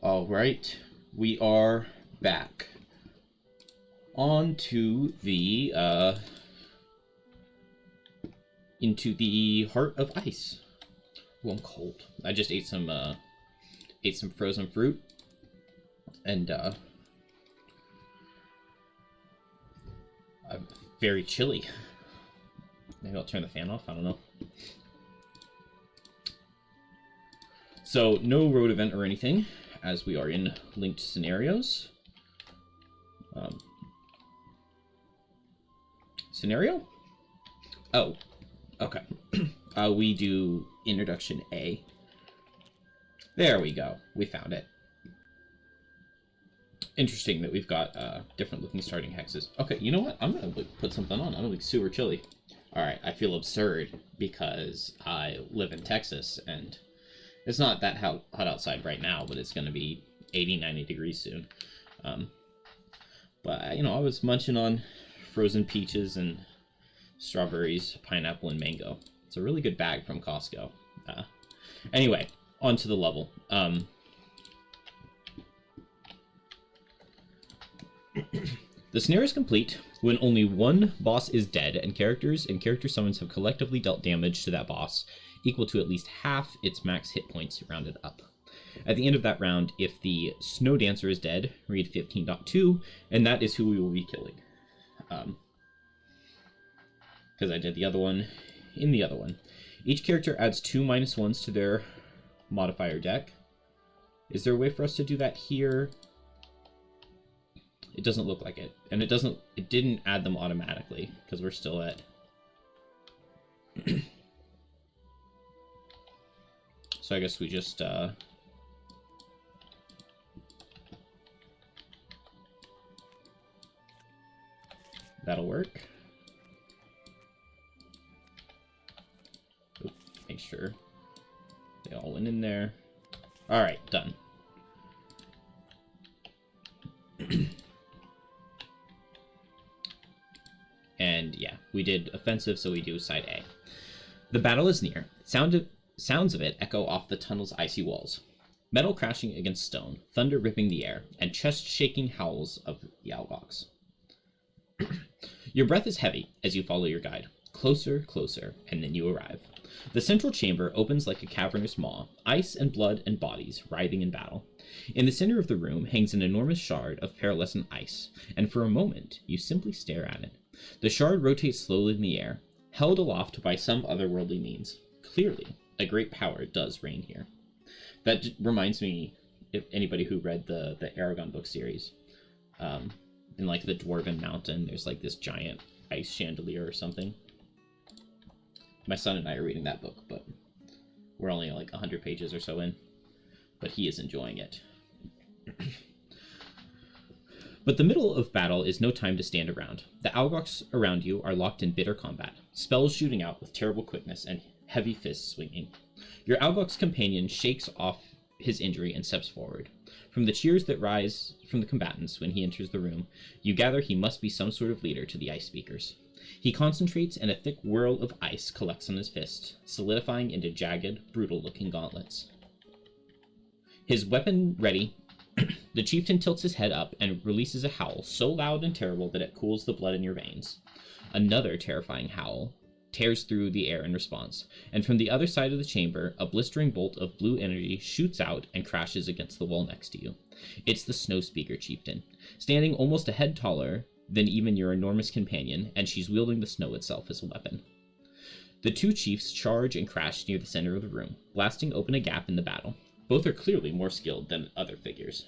All right, we are back onto the into the heart of ice. Oh, I'm cold. I just ate some frozen fruit, and I'm very chilly. Maybe I'll turn the fan off. I don't know. So no road event or anything, as we are in linked scenarios. Scenario? Oh, okay. We do introduction A. There we go. We found it. Interesting that we've got different looking starting hexes. Okay, you know what? I'm going to put something on. I'm going to be super chilly. Alright, I feel absurd because I live in Texas and it's not that hot outside right now, but it's going to be 80, 90 degrees soon. But, you know, I was munching on frozen peaches and strawberries, pineapple, and mango. It's a really good bag from Costco. Anyway, on to the level. The snare is complete when only one boss is dead and characters and character summons have collectively dealt damage to that boss equal to at least half its max hit points rounded up. At the end of that round, if the Snow Dancer is dead, read 15.2, and that is who we will be killing. Because I did the other one in the other one. Each character adds 2 -1s to their modifier deck. Is there a way for us to do that here? It doesn't look like it. And it didn't add them automatically, because we're still at... So I guess we just, that'll work. Oop, make sure they all went in there. Alright, done. And yeah, we did offensive, so we do side A. The battle is near. Sounds of it echo off the tunnel's icy walls. Metal crashing against stone, thunder ripping the air, and chest-shaking howls of the Algox. Your breath is heavy as you follow your guide. Closer, closer, and then you arrive. The central chamber opens like a cavernous maw, ice and blood and bodies writhing in battle. In the center of the room hangs an enormous shard of pearlescent ice, and for a moment you simply stare at it. The shard rotates slowly in the air, held aloft by some otherworldly means. Clearly, a great power does reign here. That reminds me, if anybody who read the Aragon book series, in like the Dwarven Mountain, there's like this giant ice chandelier or something. My son and I are reading that book, but we're only like 100 pages or so in, but he is enjoying it. But the middle of battle is no time to stand around. The Algox around you are locked in bitter combat, spells shooting out with terrible quickness and heavy fists swinging. Your Algox companion shakes off his injury and steps forward. From the cheers that rise from the combatants when he enters the room, you gather he must be some sort of leader to the ice speakers. He concentrates and a thick whirl of ice collects on his fist, solidifying into jagged, brutal-looking gauntlets. His weapon ready, the chieftain tilts his head up and releases a howl so loud and terrible that it cools the blood in your veins. Another terrifying howl tears through the air in response, and from the other side of the chamber, a blistering bolt of blue energy shoots out and crashes against the wall next to you. It's the Snow Speaker chieftain, standing almost a head taller than even your enormous companion, and she's wielding the snow itself as a weapon. The two chiefs charge and crash near the center of the room, blasting open a gap in the battle. Both are clearly more skilled than other figures,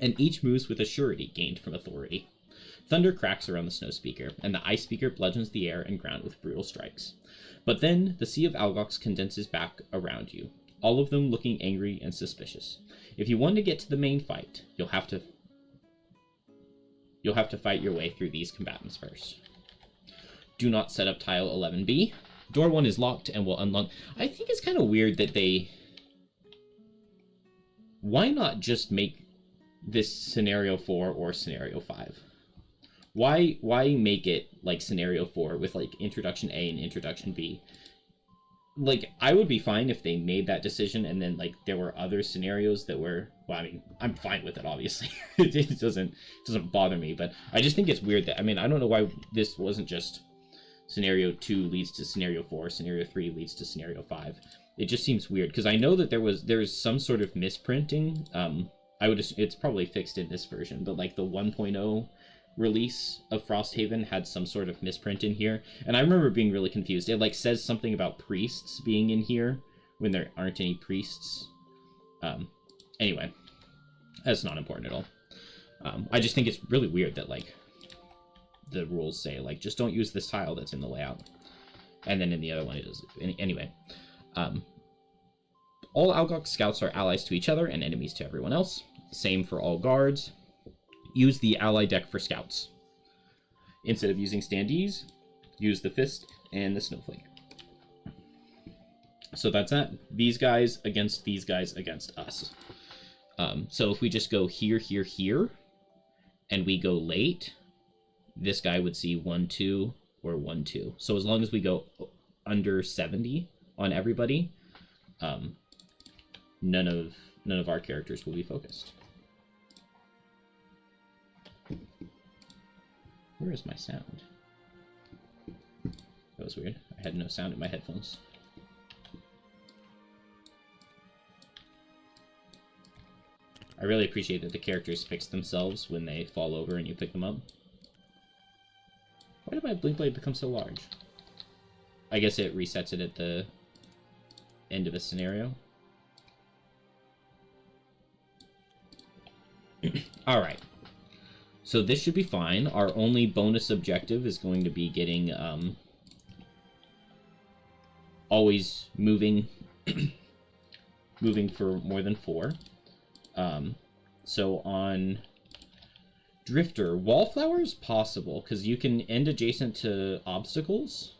and each moves with a surety gained from authority. Thunder cracks around the Snow Speaker, and the Ice Speaker bludgeons the air and ground with brutal strikes. But then, the Sea of Algox condenses back around you, all of them looking angry and suspicious. If you want to get to the main fight, you'll have to fight your way through these combatants first. Do not set up tile 11B. Door 1 is locked and will unlock. I think it's kind of weird that they... Why not just make this scenario 4 or scenario 5? Why make it like scenario 4 with like introduction A and introduction B? like, I would be fine if they made that decision and then, like, there were other scenarios that were, well, I mean, I'm fine with it, obviously. It doesn't bother me, but I just think it's weird that, I mean, I don't know why this wasn't just scenario 2 leads to scenario 4, scenario 3 leads to scenario 5. It just seems weird, because I know that there's some sort of misprinting. It's probably fixed in this version, but, like, the 1.0 release of Frosthaven had some sort of misprint in here, and I remember being really confused. It, like, says something about priests being in here when there aren't any priests. Anyway, that's not important at all. I just think it's really weird that, like, the rules say, like, just don't use this tile that's in the layout, and then in the other one it does. Anyway, all Algox scouts are allies to each other and enemies to everyone else. Same for all guards. Use the ally deck for scouts. Instead of using standees, use the fist and the snowflake. So that's that. These guys against us. So if we just go here, here, here, and we go late, this guy would see 1, 2, or 1, 2. So as long as we go under 70 on everybody, none of our characters will be focused. Where is my sound? That was weird. I had no sound in my headphones. I really appreciate that the characters fix themselves when they fall over and you pick them up. Why did my blink blade become so large? I guess it resets it at the end of a scenario. Alright. So this should be fine. Our only bonus objective is going to be getting, always moving, moving for more than 4. So on Drifter, Wallflower is possible, because you can end adjacent to obstacles.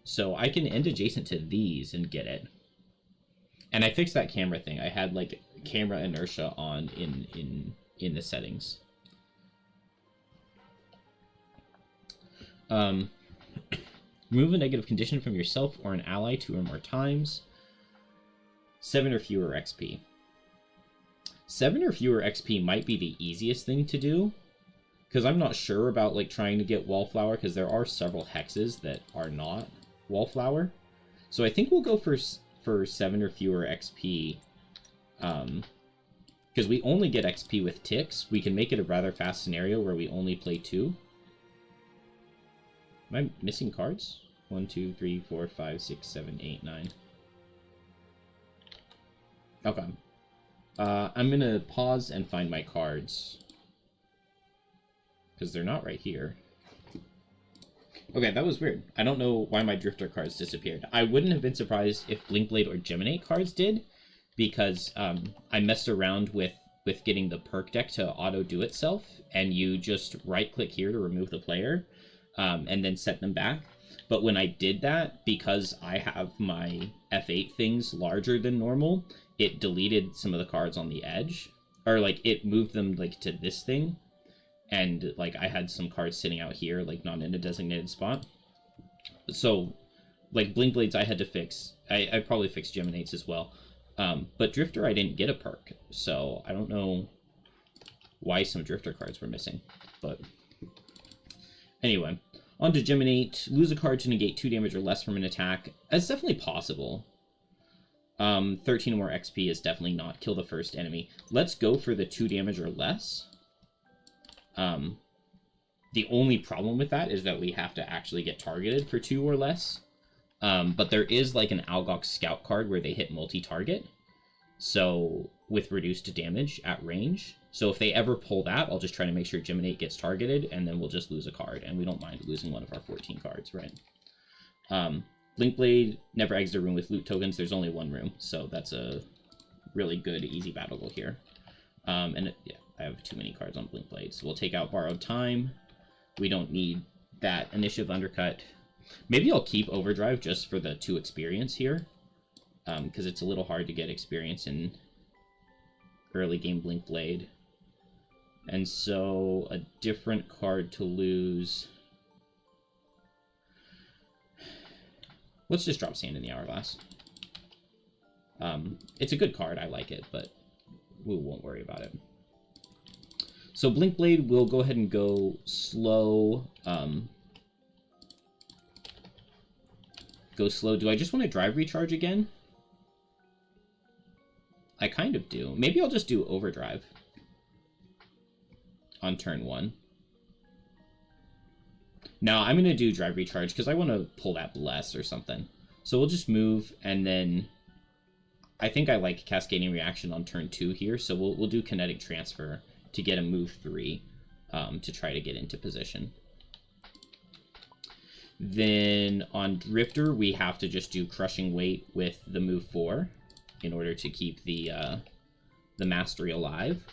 So I can end adjacent to these and get it. And I fixed that camera thing. I had, like, camera inertia on in the settings. Remove a negative condition from yourself or an ally 2 or more times. 7 or fewer XP. 7 or fewer XP might be the easiest thing to do, because I'm not sure about, like, trying to get Wallflower, because there are several hexes that are not Wallflower. So I think we'll go for 7 or fewer XP, because we only get XP with ticks. We can make it a rather fast scenario where we only play 2. Am I missing cards? 1, 2, 3, 4, 5, 6, 7, 8, 9. Okay. I'm gonna pause and find my cards, because they're not right here. Okay, that was weird. I don't know why my Drifter cards disappeared. I wouldn't have been surprised if Blinkblade or Geminate cards did, because I messed around with getting the perk deck to auto-do itself, and you just right-click here to remove the player, and then set them back. But when I did that, because I have my F8 things larger than normal, it deleted some of the cards on the edge. Or, like, it moved them, like, to this thing. And, like, I had some cards sitting out here, like, not in a designated spot. So, like, Blinkblades I had to fix. I probably fixed Geminates as well. But Drifter I didn't get a perk. So, I don't know why some Drifter cards were missing. But, anyway. On to Geminate. Lose a card to negate 2 damage or less from an attack. That's definitely possible. 13 or more XP is definitely not kill the first enemy. Let's go for the 2 damage or less. The only problem with that is that we have to actually get targeted for 2 or less. But there is, like, an Algox Scout card where they hit multi-target. So, with reduced damage at range. So if they ever pull that, I'll just try to make sure Geminate gets targeted, and then we'll just lose a card. And we don't mind losing one of our 14 cards, right? Blinkblade never exits a room with loot tokens. There's only 1 room, so that's a really good, easy battle goal here. Yeah, I have too many cards on Blinkblade, so we'll take out Borrowed Time. We don't need that Initiative Undercut. Maybe I'll keep Overdrive just for the 2 experience here, because it's a little hard to get experience in early game Blinkblade. And so a different card to lose. Let's just drop Sand in the Hourglass. It's a good card. I like it, but we won't worry about it. So Blink Blade will go ahead and go slow. Go slow. Do I just want to Drive Recharge again? I kind of do. Maybe I'll just do Overdrive on turn 1. No, I'm going to do Drive Recharge because I want to pull that Bless or something. So we'll just move, and then I think I like Cascading Reaction on turn 2 here, so we'll do Kinetic Transfer to get a move 3 to try to get into position. Then on Drifter, we have to just do Crushing Weight with the move 4 in order to keep the Mastery alive.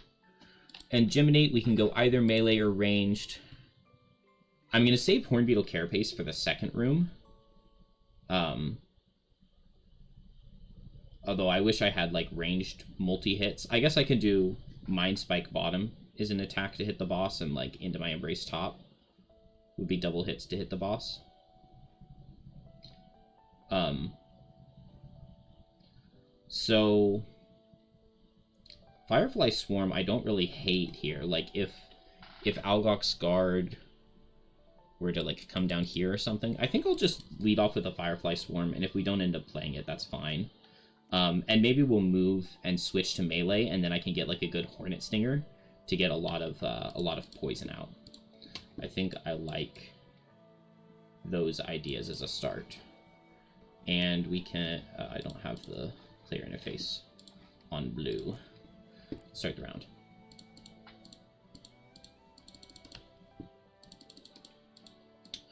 And Geminate, we can go either melee or ranged. I'm going to save Hornbeetle Carapace for the second room. Although I wish I had, like, ranged multi-hits. I guess I can do Mind Spike bottom is an attack to hit the boss, and, like, Into My Embrace top would be double hits to hit the boss. So Firefly Swarm I don't really hate here. Like, if Algok's Guard were to, like, come down here or something, I think I'll just lead off with a Firefly Swarm, and if we don't end up playing it, that's fine. And maybe we'll move and switch to melee, and then I can get, like, a good Hornet Stinger to get a lot of poison out. I think I like those ideas as a start. And we can... I don't have the player interface on blue. Start the round.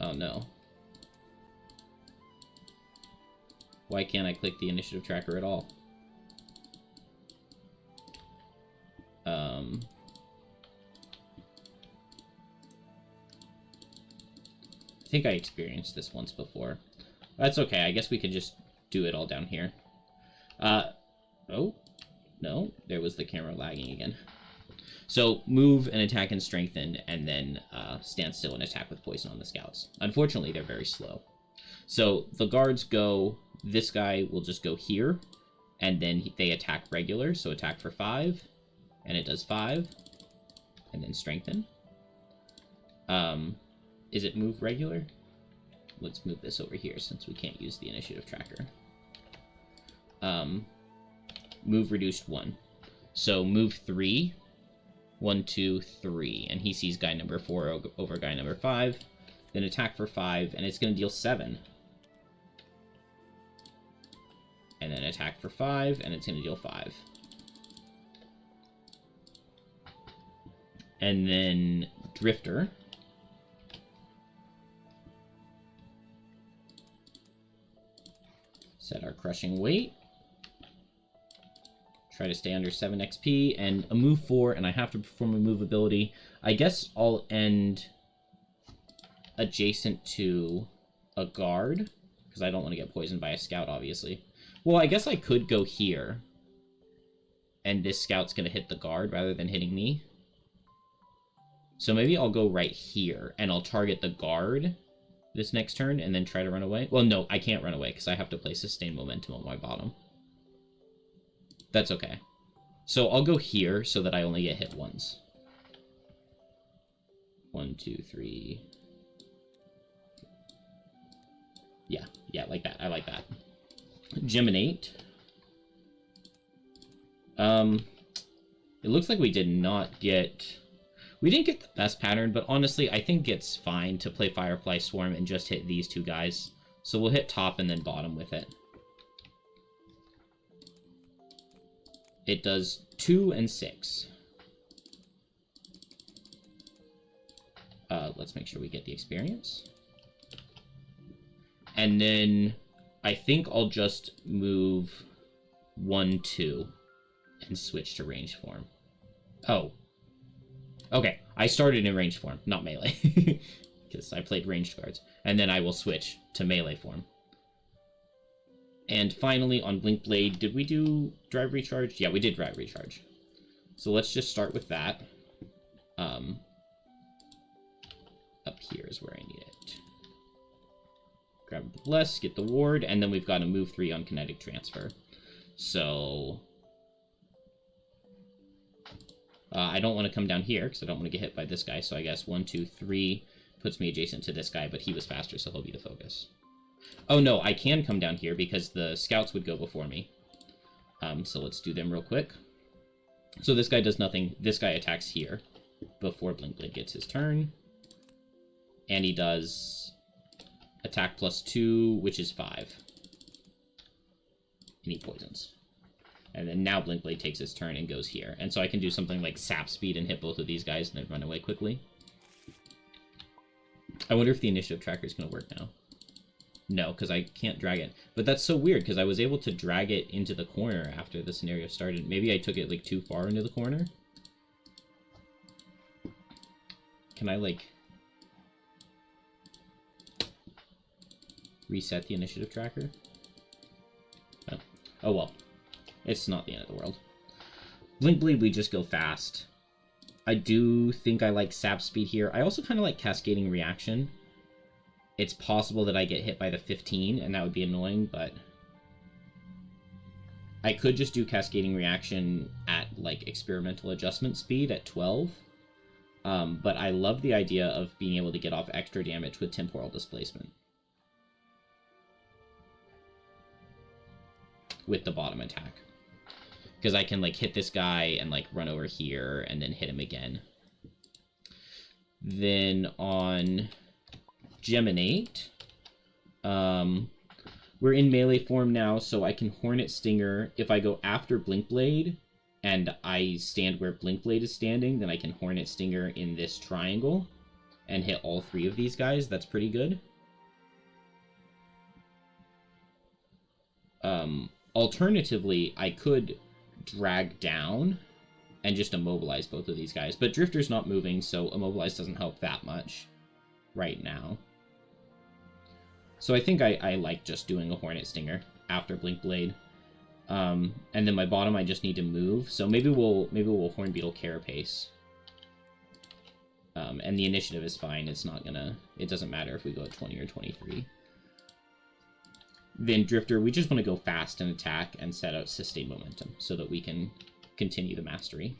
Oh no. Why can't I click the initiative tracker at all? I think I experienced this once before. That's okay, I guess we can just do it all down here. Oh, no, there was the camera lagging again. So, move and attack and strengthen, and then stand still and attack with poison on the scouts. Unfortunately, they're very slow. So, the guards go, this guy will just go here, and then they attack regular, so attack for 5, and it does 5, and then strengthen. Is it move regular? Let's move this over here since we can't use the initiative tracker. Move reduced 1. So move 3. 1, 2, 3. And he sees guy number 4 over guy number 5. Then attack for 5, and it's going to deal 7. And then attack for 5, and it's going to deal 5. And then Drifter. Set our Crushing Weight. Try to stay under 7 XP, and a move 4, and I have to perform a move ability. I guess I'll end adjacent to a guard, because I don't want to get poisoned by a scout, obviously. Well, I guess I could go here, and this scout's going to hit the guard rather than hitting me. So maybe I'll go right here, and I'll target the guard this next turn, and then try to run away. Well, no, I can't run away, because I have to play Sustained Momentum on my bottom. That's okay. So I'll go here so that I only get hit once. 1, 2, 3. Yeah, like that. I like that. Geminate. It looks like we did not get... We didn't get the best pattern, but honestly, I think it's fine to play Firefly Swarm and just hit these two guys. So we'll hit top and then bottom with it. It does 2 and 6. Let's make sure we get the experience. And then I think I'll just move 1, 2 and switch to range form. Oh. Okay, I started in range form, not melee. Because I played ranged cards. And then I will switch to melee form. And finally, on Blink Blade, did we do Drive Recharge? Yeah, we did Drive Recharge. So let's just start with that. Up here is where I need it. grab the Bless, get the ward, and then we've got a move 3 on kinetic transfer. So I don't want to come down here because I don't want to get hit by this guy. So I guess 1, 2, 3 puts me adjacent to this guy, but he was faster, so he'll be the focus. Oh no, I can come down here because the scouts would go before me. So let's do them real quick. So this guy does nothing. This guy attacks here before Blinkblade gets his turn. And he does attack +2, which is 5. And he poisons. And then now Blinkblade takes his turn and goes here. And so I can do something like sap speed and hit both of these guys and then run away quickly. I wonder if the initiative tracker is going to work now. No, because I can't drag it. But that's so weird, because I was able to drag it into the corner after the scenario started. Maybe I took it, like, too far into the corner? Can I, like, reset the initiative tracker? Oh, oh well. It's not the end of the world. Blinkblade, we just go fast. I do think I like sap speed here. I also kind of like cascading reaction. It's possible that I get hit by the 15, and that would be annoying, but I could just do cascading reaction at, like, experimental adjustment speed at 12. But I love the idea of being able to get off extra damage with temporal displacement with the bottom attack. Because I can, like, hit this guy and, like, run over here and then hit him again. Then on Geminate, we're in melee form now, so I can Hornet Stinger. If I go after Blinkblade and I stand where Blinkblade is standing, then I can Hornet Stinger in this triangle and hit all 3 of these guys. That's pretty good. Alternatively, I could drag down and just immobilize both of these guys, but Drifter's not moving, so immobilize doesn't help that much right now. So I think I like just doing a Hornet Stinger after Blinkblade. And then my bottom I just need to move. So maybe we'll Hornbeetle Carapace. And the initiative is fine. It doesn't matter if we go at 20 or 23. Then Drifter, we just want to go fast and attack and set out sustained momentum so that we can continue the mastery.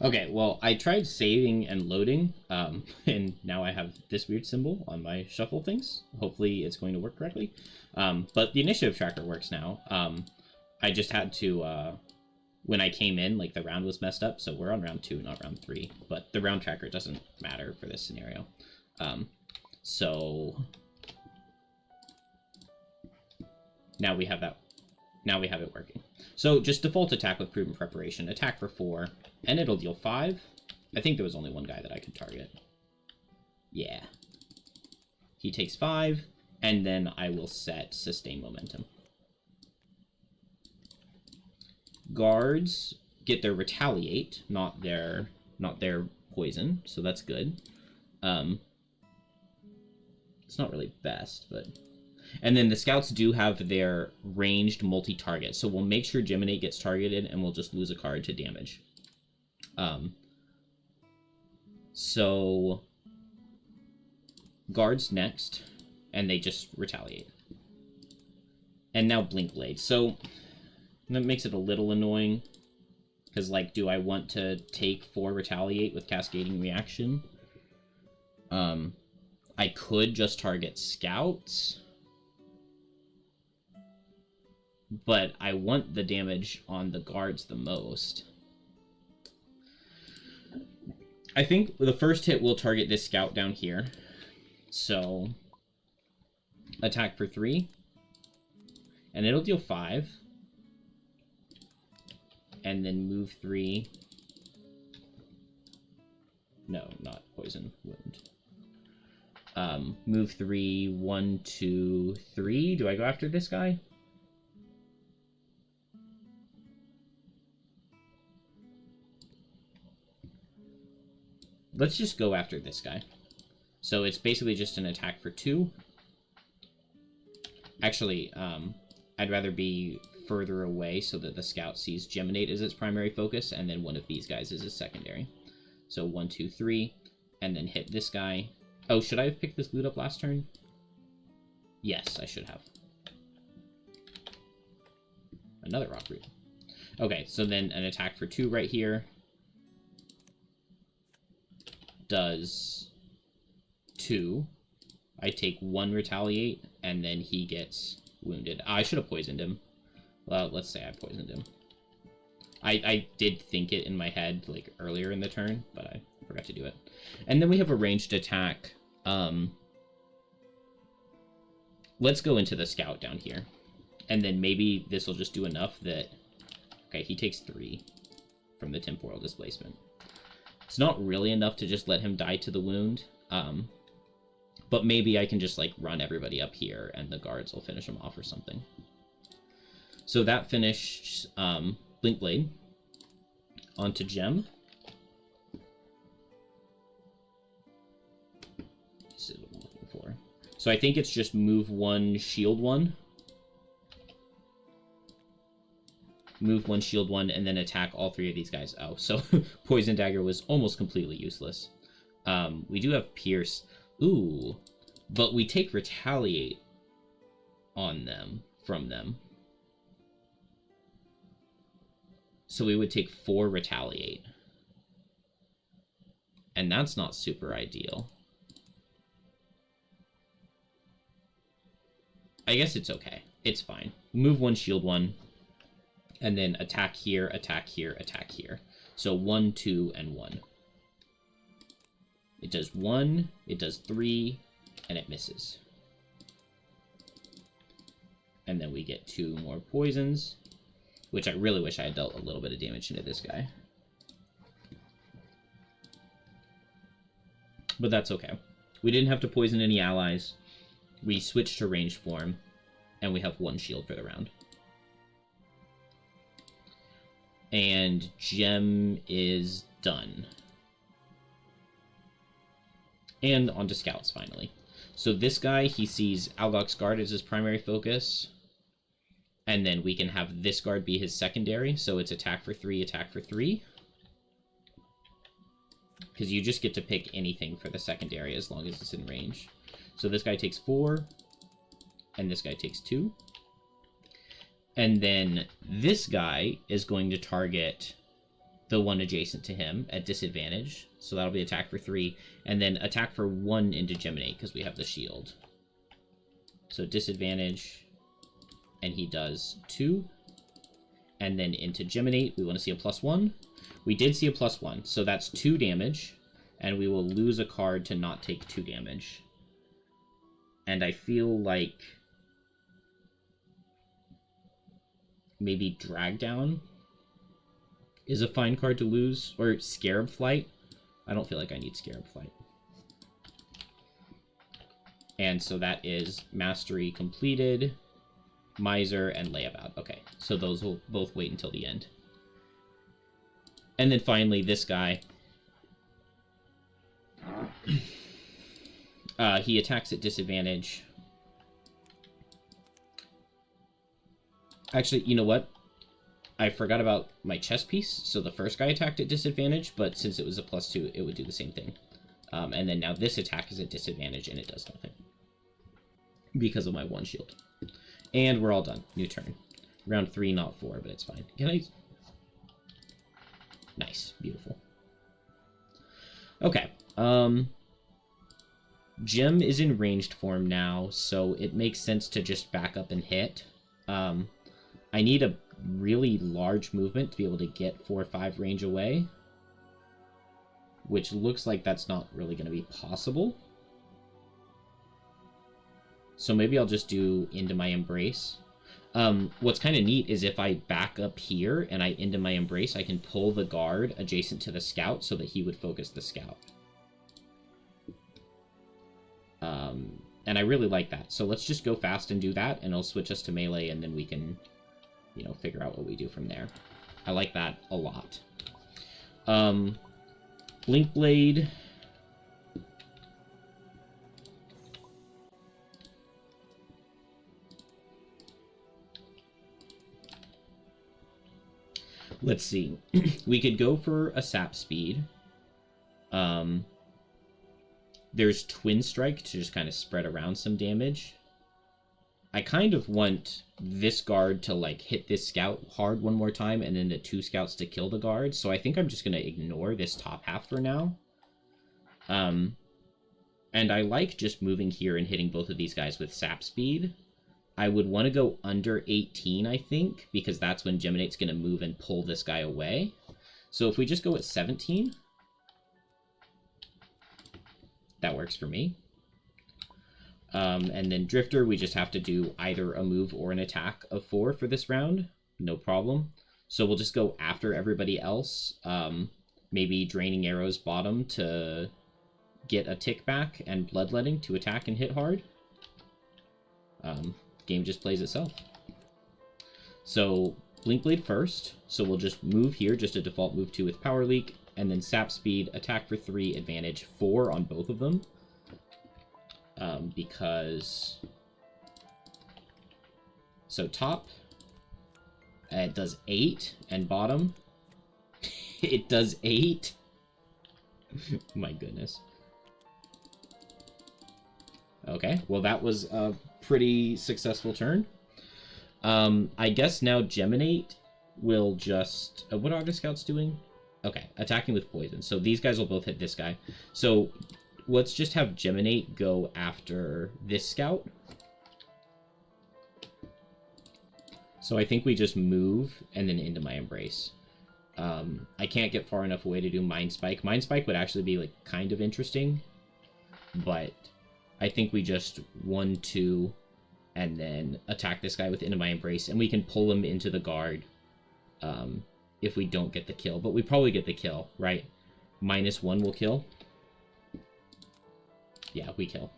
Okay, well, I tried saving and loading, and now I have this weird symbol on my shuffle things. Hopefully it's going to work correctly. But the initiative tracker works now. I just had to, when I came in, like, the round was messed up, so we're on round 2, not round 3. But the round tracker doesn't matter for this scenario. So now we have that. Now we have it working. So just default attack with Prudent Preparation. Attack for 4, and it'll deal 5. I think there was only one guy that I could target. Yeah. He takes 5, and then I will set Sustain Momentum. Guards get their Retaliate, not their poison, so that's good. It's not really best, but... And then the scouts do have their ranged multi-target, so we'll make sure Geminate gets targeted, and we'll just lose a card to damage. So guards next, and they just retaliate. And now Blinkblade. So that makes it a little annoying, because, like, do I want to take 4 retaliate with cascading reaction? I could just target scouts, but I want the damage on the guards the most. I think the first hit will target this scout down here. So, attack for 3. And it'll deal 5. And then move 3. No, not poison, wound. Move 3, 1, 2, 3. Do I go after this guy? Let's just go after this guy. So it's basically just an attack for 2. Actually, I'd rather be further away so that the scout sees Geminate as its primary focus, and then one of these guys is his secondary. So 1, 2, 3, and then hit this guy. Oh, should I have picked this loot up last turn? Yes, I should have. Another rock root. Okay, so then an attack for 2 right here does 2. I take 1 retaliate, and then he gets wounded. I should have poisoned him. Well, let's say I poisoned him. I did think it in my head, like, earlier in the turn, but I forgot to do it. And then we have a ranged attack. Let's go into the scout down here. And then maybe this will just do enough that... Okay, he takes 3 from the temporal displacement. It's not really enough to just let him die to the wound. But maybe I can just, like, run everybody up here, and the guards will finish him off or something. So that finished Blink Blade. Onto Gem. This is what I'm looking for. So I think it's just move 1, shield 1. Move 1, shield 1, and then attack all 3 of these guys. Oh, so Poison Dagger was almost completely useless. We do have Pierce. Ooh, but we take Retaliate on them, from them. So we would take 4 Retaliate. And that's not super ideal. I guess it's okay. It's fine. Move 1, shield 1. And then attack here, attack here, attack here. So 1, 2, and 1. It does 1, it does 3, and it misses. And then we get 2 more poisons, which I really wish I had dealt a little bit of damage into this guy. But that's okay. We didn't have to poison any allies. We switched to ranged form, and we have 1 shield for the round. And Gem is done. And onto scouts, finally. So this guy, he sees Algok's Guard as his primary focus. And then we can have this guard be his secondary. So it's attack for 3, attack for 3. Because you just get to pick anything for the secondary as long as it's in range. So this guy takes 4. And this guy takes 2. And then this guy is going to target the one adjacent to him at disadvantage. So that'll be attack for 3. And then attack for 1 into Geminate, because we have the shield. So disadvantage, and he does 2. And then into Geminate, we want to see a +1. We did see a +1, so that's 2 damage. And we will lose a card to not take 2 damage. And I feel like... maybe Drag Down is a fine card to lose. Or Scarab Flight. I don't feel like I need Scarab Flight. And so that is Mastery completed, Miser, and Layabout. Okay, so those will both wait until the end. And then finally, this guy. He attacks at disadvantage. Actually, you know what? I forgot about my chess piece. So the first guy attacked at disadvantage, but since it was a +2, it would do the same thing. And then now this attack is at disadvantage, and it does nothing. Because of my 1 shield. And we're all done. New turn. Round 3, not 4, but it's fine. Can I... Nice. Beautiful. Okay. Gem is in ranged form now, so it makes sense to just back up and hit. I need a really large movement to be able to get 4 or 5 range away. Which looks like that's not really going to be possible. So maybe I'll just do Into My Embrace. What's kind of neat is if I back up here and I Into My Embrace, I can pull the guard adjacent to the scout so that he would focus the scout. And I really like that. So let's just go fast and do that, and it'll switch us to melee, and then we can, you know, figure out what we do from there. I like that a lot. Blink Blade. Let's see. We could go for a sap speed. There's Twin Strike to just kind of spread around some damage. I kind of want this guard to, like, hit this scout hard one more time, and then the 2 scouts to kill the guard, so I think I'm just going to ignore this top half for now. And I like just moving here and hitting both of these guys with sap speed. I would want to go under 18, I think, because that's when Geminate's going to move and pull this guy away. So if we just go at 17, that works for me. And then Drifter, we just have to do either a move or an attack of 4 for this round. No problem. So we'll just go after everybody else. Maybe Draining Arrows bottom to get a tick back, and Bloodletting to attack and hit hard. Game just plays itself. So Blinkblade first. So we'll just move here, just a default move 2 with Power Leak, and then Sap Speed, attack for 3, advantage 4 on both of them. Because... So top, it does 8, and bottom, it does 8. My goodness. Okay, well that was a pretty successful turn. I guess now Geminate will just... what are the scouts doing? Okay, attacking with poison. So these guys will both hit this guy. So let's just have Geminate go after this scout. So I think we just move and then into my Embrace. I can't get far enough away to do Mind Spike. Mind Spike would actually be, like, kind of interesting. But I think we just 1, 2, and then attack this guy with Into My Embrace. And we can pull him into the guard if we don't get the kill. But we probably get the kill, right? -1 will kill. Yeah, we kill.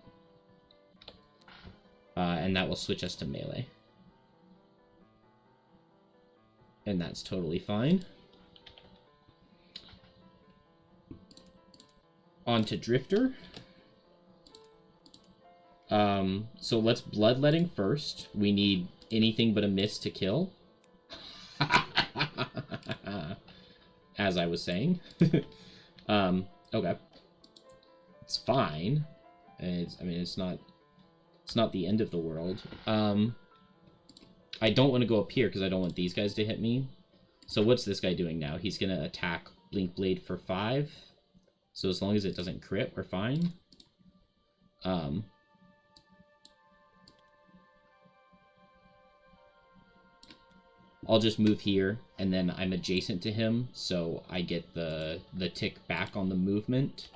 And that will switch us to melee. And that's totally fine. On to Drifter. So let's Bloodletting first. We need anything but a miss to kill. As I was saying. Okay. It's fine. It's not the end of the world. I don't want to go up here because I don't want these guys to hit me. So what's this guy doing now? He's going to attack Blinkblade for 5. So as long as it doesn't crit, we're fine. I'll just move here, and then I'm adjacent to him, so I get the tick back on the movement.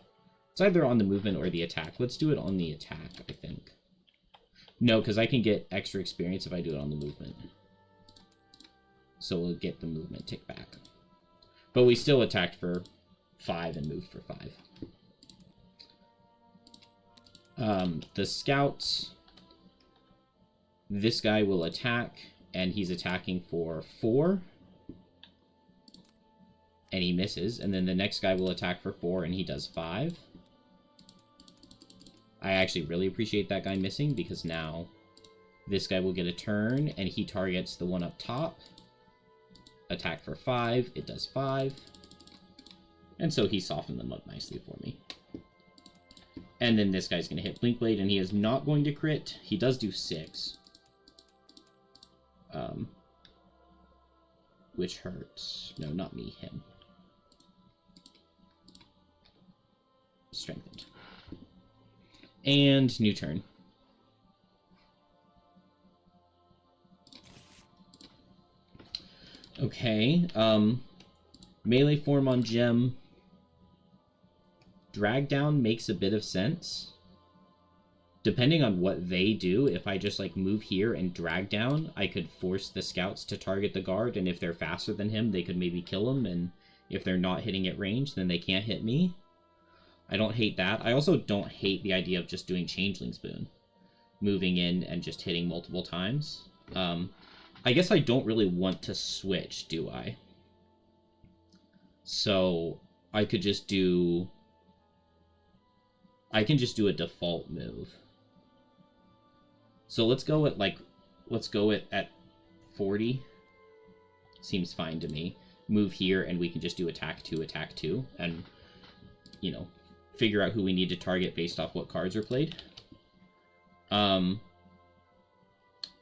It's either on the movement or the attack. Let's do it on the attack, I think. No, because I can get extra experience if I do it on the movement. So we'll get the movement tick back. But we still attacked for 5 and moved for 5. The scouts... This guy will attack, and he's attacking for 4. And he misses. And then the next guy will attack for 4, and he does 5. I actually really appreciate that guy missing, because now this guy will get a turn, and he targets the one up top. Attack for 5, it does 5. And so he softened them up nicely for me. And then this guy's going to hit Blinkblade, and he is not going to crit. He does do 6. Which hurts. No, not me, him. Strengthened. And new turn. Okay, melee form on Gem. Drag down makes a bit of sense. Depending on what they do, if I just, like, move here and drag down, I could force the scouts to target the guard, and if they're faster than him, they could maybe kill him, and if they're not hitting at range, then they can't hit me. I don't hate that. I also don't hate the idea of just doing Changeling's Boon. Moving in and just hitting multiple times. I guess I don't really want to switch, do I? So I could just do... I can just do a default move. So let's go at, like, at 40. Seems fine to me. Move here, and we can just do attack 2, and you know, figure out who we need to target based off what cards are played.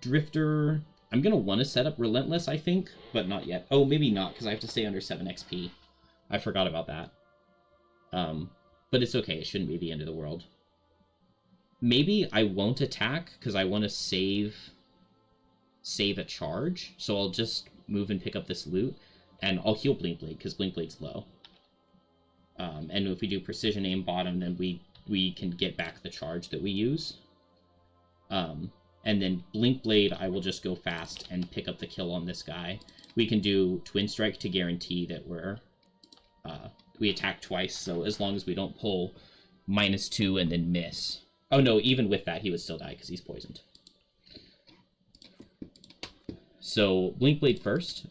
Drifter, I'm going to want to set up Relentless, I think, but not yet. Oh, maybe not, because I have to stay under 7 XP. I forgot about that. But it's okay, it shouldn't be the end of the world. Maybe I won't attack, because I want to save a charge, so I'll just move and pick up this loot, and I'll heal Blinkblade, because Blinkblade's low. And if we do Precision Aim bottom, then we can get back the charge that we use. And then Blinkblade, I will just go fast and pick up the kill on this guy. We can do Twin Strike to guarantee that we attack twice, so as long as we don't pull -2 and then miss. Oh no, even with that, he would still die because he's poisoned. So, Blinkblade first.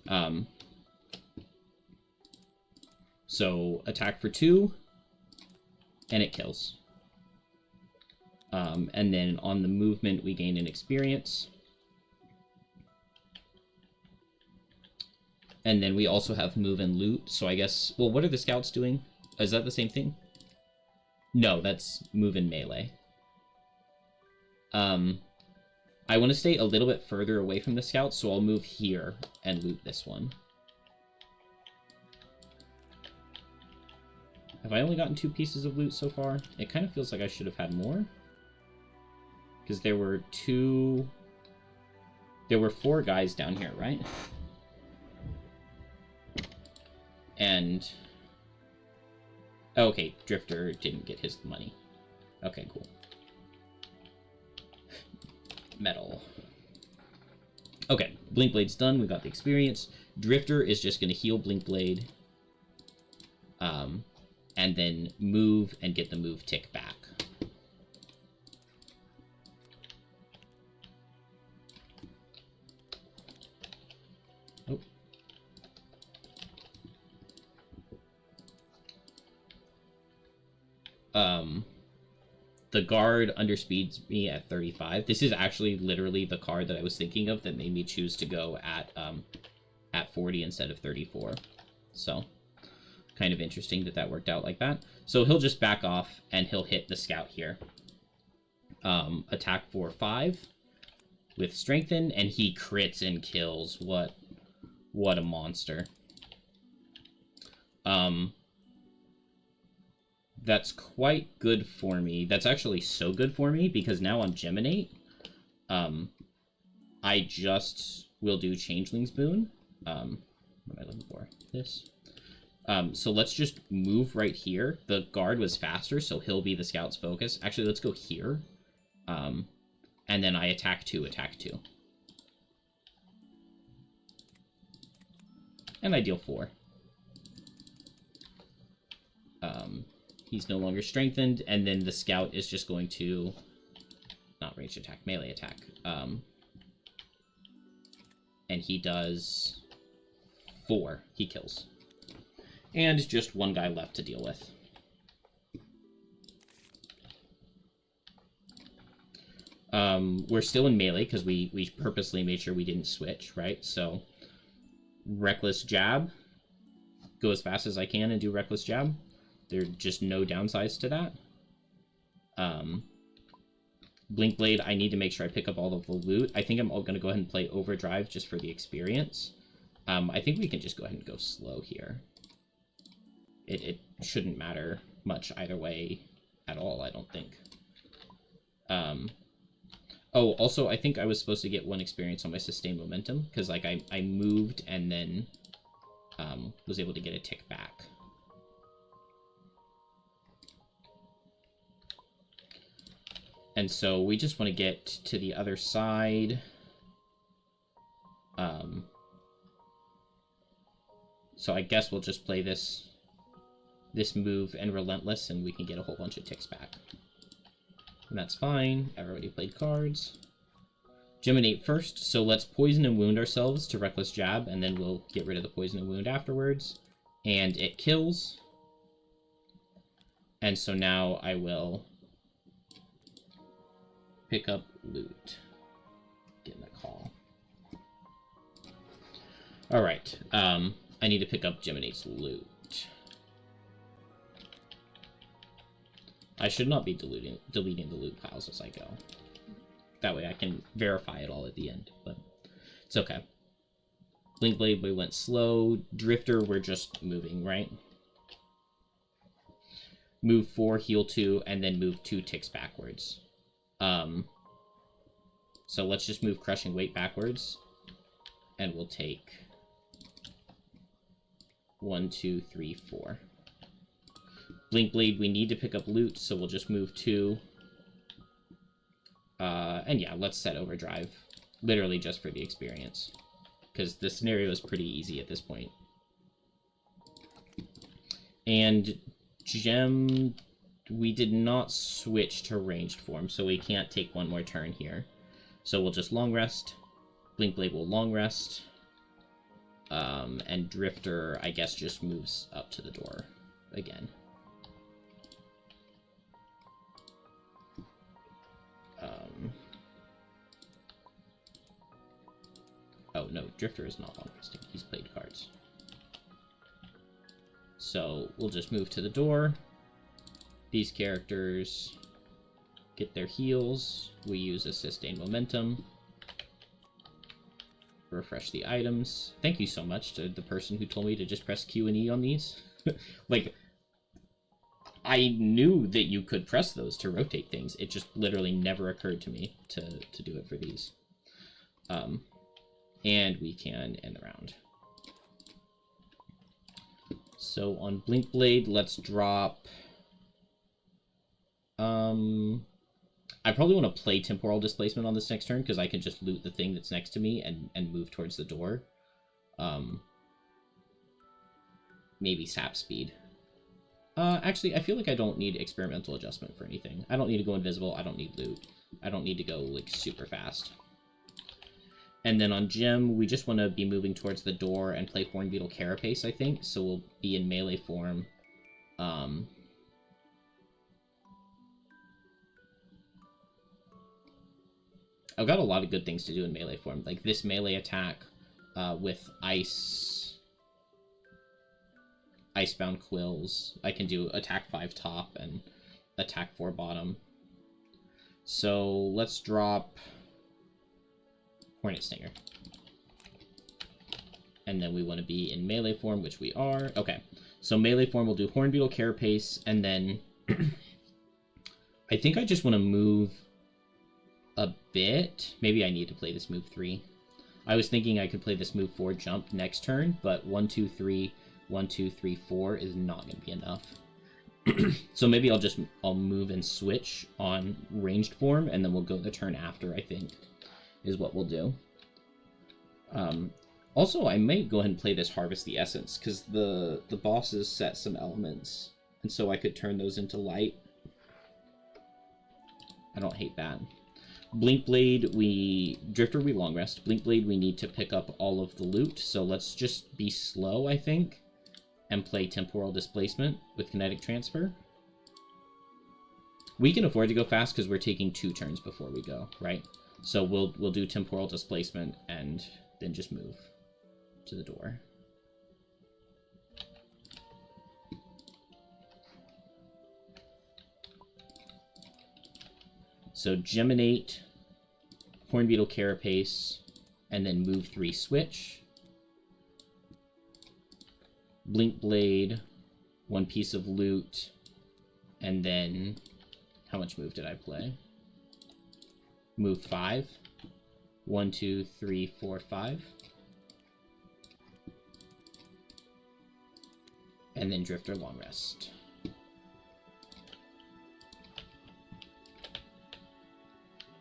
So, attack for 2, and it kills. And then on the movement, we gain an experience. And then we also have move and loot, so I guess... Well, what are the scouts doing? Is that the same thing? No, that's move and melee. I want to stay a little bit further away from the scouts, so I'll move here and loot this one. Have I only gotten 2 pieces of loot so far? It kind of feels like I should have had more. Because there were 4 guys down here, right? And... Oh, okay, Drifter didn't get his money. Okay, cool. Metal. Okay, Blinkblade's done. We got the experience. Drifter is just going to heal Blinkblade. And then move and get the move tick back. The guard underspeeds me at 35. This is actually literally the card that I was thinking of that made me choose to go at 40 instead of 34. So, kind of interesting that worked out like that. So he'll just back off and he'll hit the scout here. Attack for 5 with strengthen, and he crits and kills. What a monster. That's quite good for me. That's actually so good for me, because now on Geminate, I just will do Changeling's Boon. What am I looking for? This. So let's just move right here. The guard was faster, so he'll be the scout's focus. Actually, let's go here. And then I attack 2, attack 2. And I deal 4. He's no longer strengthened, and then the scout is just going to... Not ranged attack, melee attack. And he does 4. He kills. And just 1 guy left to deal with. We're still in melee, because we purposely made sure we didn't switch, right? So, Reckless Jab. Go as fast as I can and do Reckless Jab. There are just no downsides to that. Blinkblade, I need to make sure I pick up all of the loot. I think I'm going to go ahead and play Overdrive just for the experience. I think we can just go ahead and go slow here. It shouldn't matter much either way at all, I don't think. Oh, also, I think I was supposed to get 1 experience on my Sustained Momentum, because like I moved and then was able to get a tick back. And so we just want to get to the other side. So I guess we'll just play this move and Relentless, and we can get a whole bunch of ticks back. And that's fine. Everybody played cards. Geminate first, so let's poison and wound ourselves to Reckless Jab, and then we'll get rid of the poison and wound afterwards. And it kills. And so now I will pick up loot. Getting a call. Alright, I need to pick up Geminate's loot. I should not be deleting the loot piles as I go. That way I can verify it all at the end, but it's okay. Blinkblade, we went slow. Drifter, we're just moving, right? Move 4, heal 2, and then move 2 ticks backwards. So let's just move Crushing Weight backwards. And we'll take 1, 2, 3, 4. Blinkblade, we need to pick up loot, so we'll just move 2. And yeah, let's set Overdrive. Literally just for the experience. Because the scenario is pretty easy at this point. And Gem, we did not switch to ranged form, so we can't take one more turn here. So we'll just long rest. Blinkblade will long rest. And Drifter, I guess, just moves up to the door again. Oh, no, Drifter is not long resting. He's played cards. So we'll just move to the door. These characters get their heals. We use a sustained momentum. Refresh the items. Thank you so much to the person who told me to just press Q and E on these. Like, I knew that you could press those to rotate things. It just literally never occurred to me to do it for these. And we can end the round. So on Blinkblade, let's drop... I probably want to play Temporal Displacement on this next turn, because I can just loot the thing that's next to me and move towards the door. Maybe Sap Speed. Actually, I feel like I don't need Experimental Adjustment for anything. I don't need to go invisible, I don't need loot. I don't need to go, like, super fast. And then on Gem, we just want to be moving towards the door and play Hornbeetle Carapace, I think. So we'll be in melee form. I've got a lot of good things to do in melee form. Like this melee attack with Icebound Quills. I can do attack 5 top and attack 4 bottom. So let's drop Hornet Stinger. And then we want to be in melee form, which we are. Okay, so melee form will do Hornbeetle Carapace, and then I think I just want to move a bit. Maybe I need to play this move 3. I was thinking I could play this move 4 jump next turn, but 1, 2, 3, 1, 2, 3, 4 is not going to be enough. So maybe I'll move and switch on ranged form, and then we'll go the turn after, I think, is what we'll do. Also, I might go ahead and play this Harvest the Essence, because the bosses set some elements, and so I could turn those into light. I don't hate that. Blinkblade, Drifter, we long rest. Blinkblade, we need to pick up all of the loot, so let's just be slow, I think, and play Temporal Displacement with Kinetic Transfer. We can afford to go fast because we're taking 2 turns before we go, right? So we'll do Temporal Displacement and then just move to the door. So Geminate, Hornbeetle Carapace, and then move 3 switch. Blinkblade, 1 piece of loot, and then how much move did I play? Move 5. 1, 2, 3, 4, 5. And then Drifter long rest.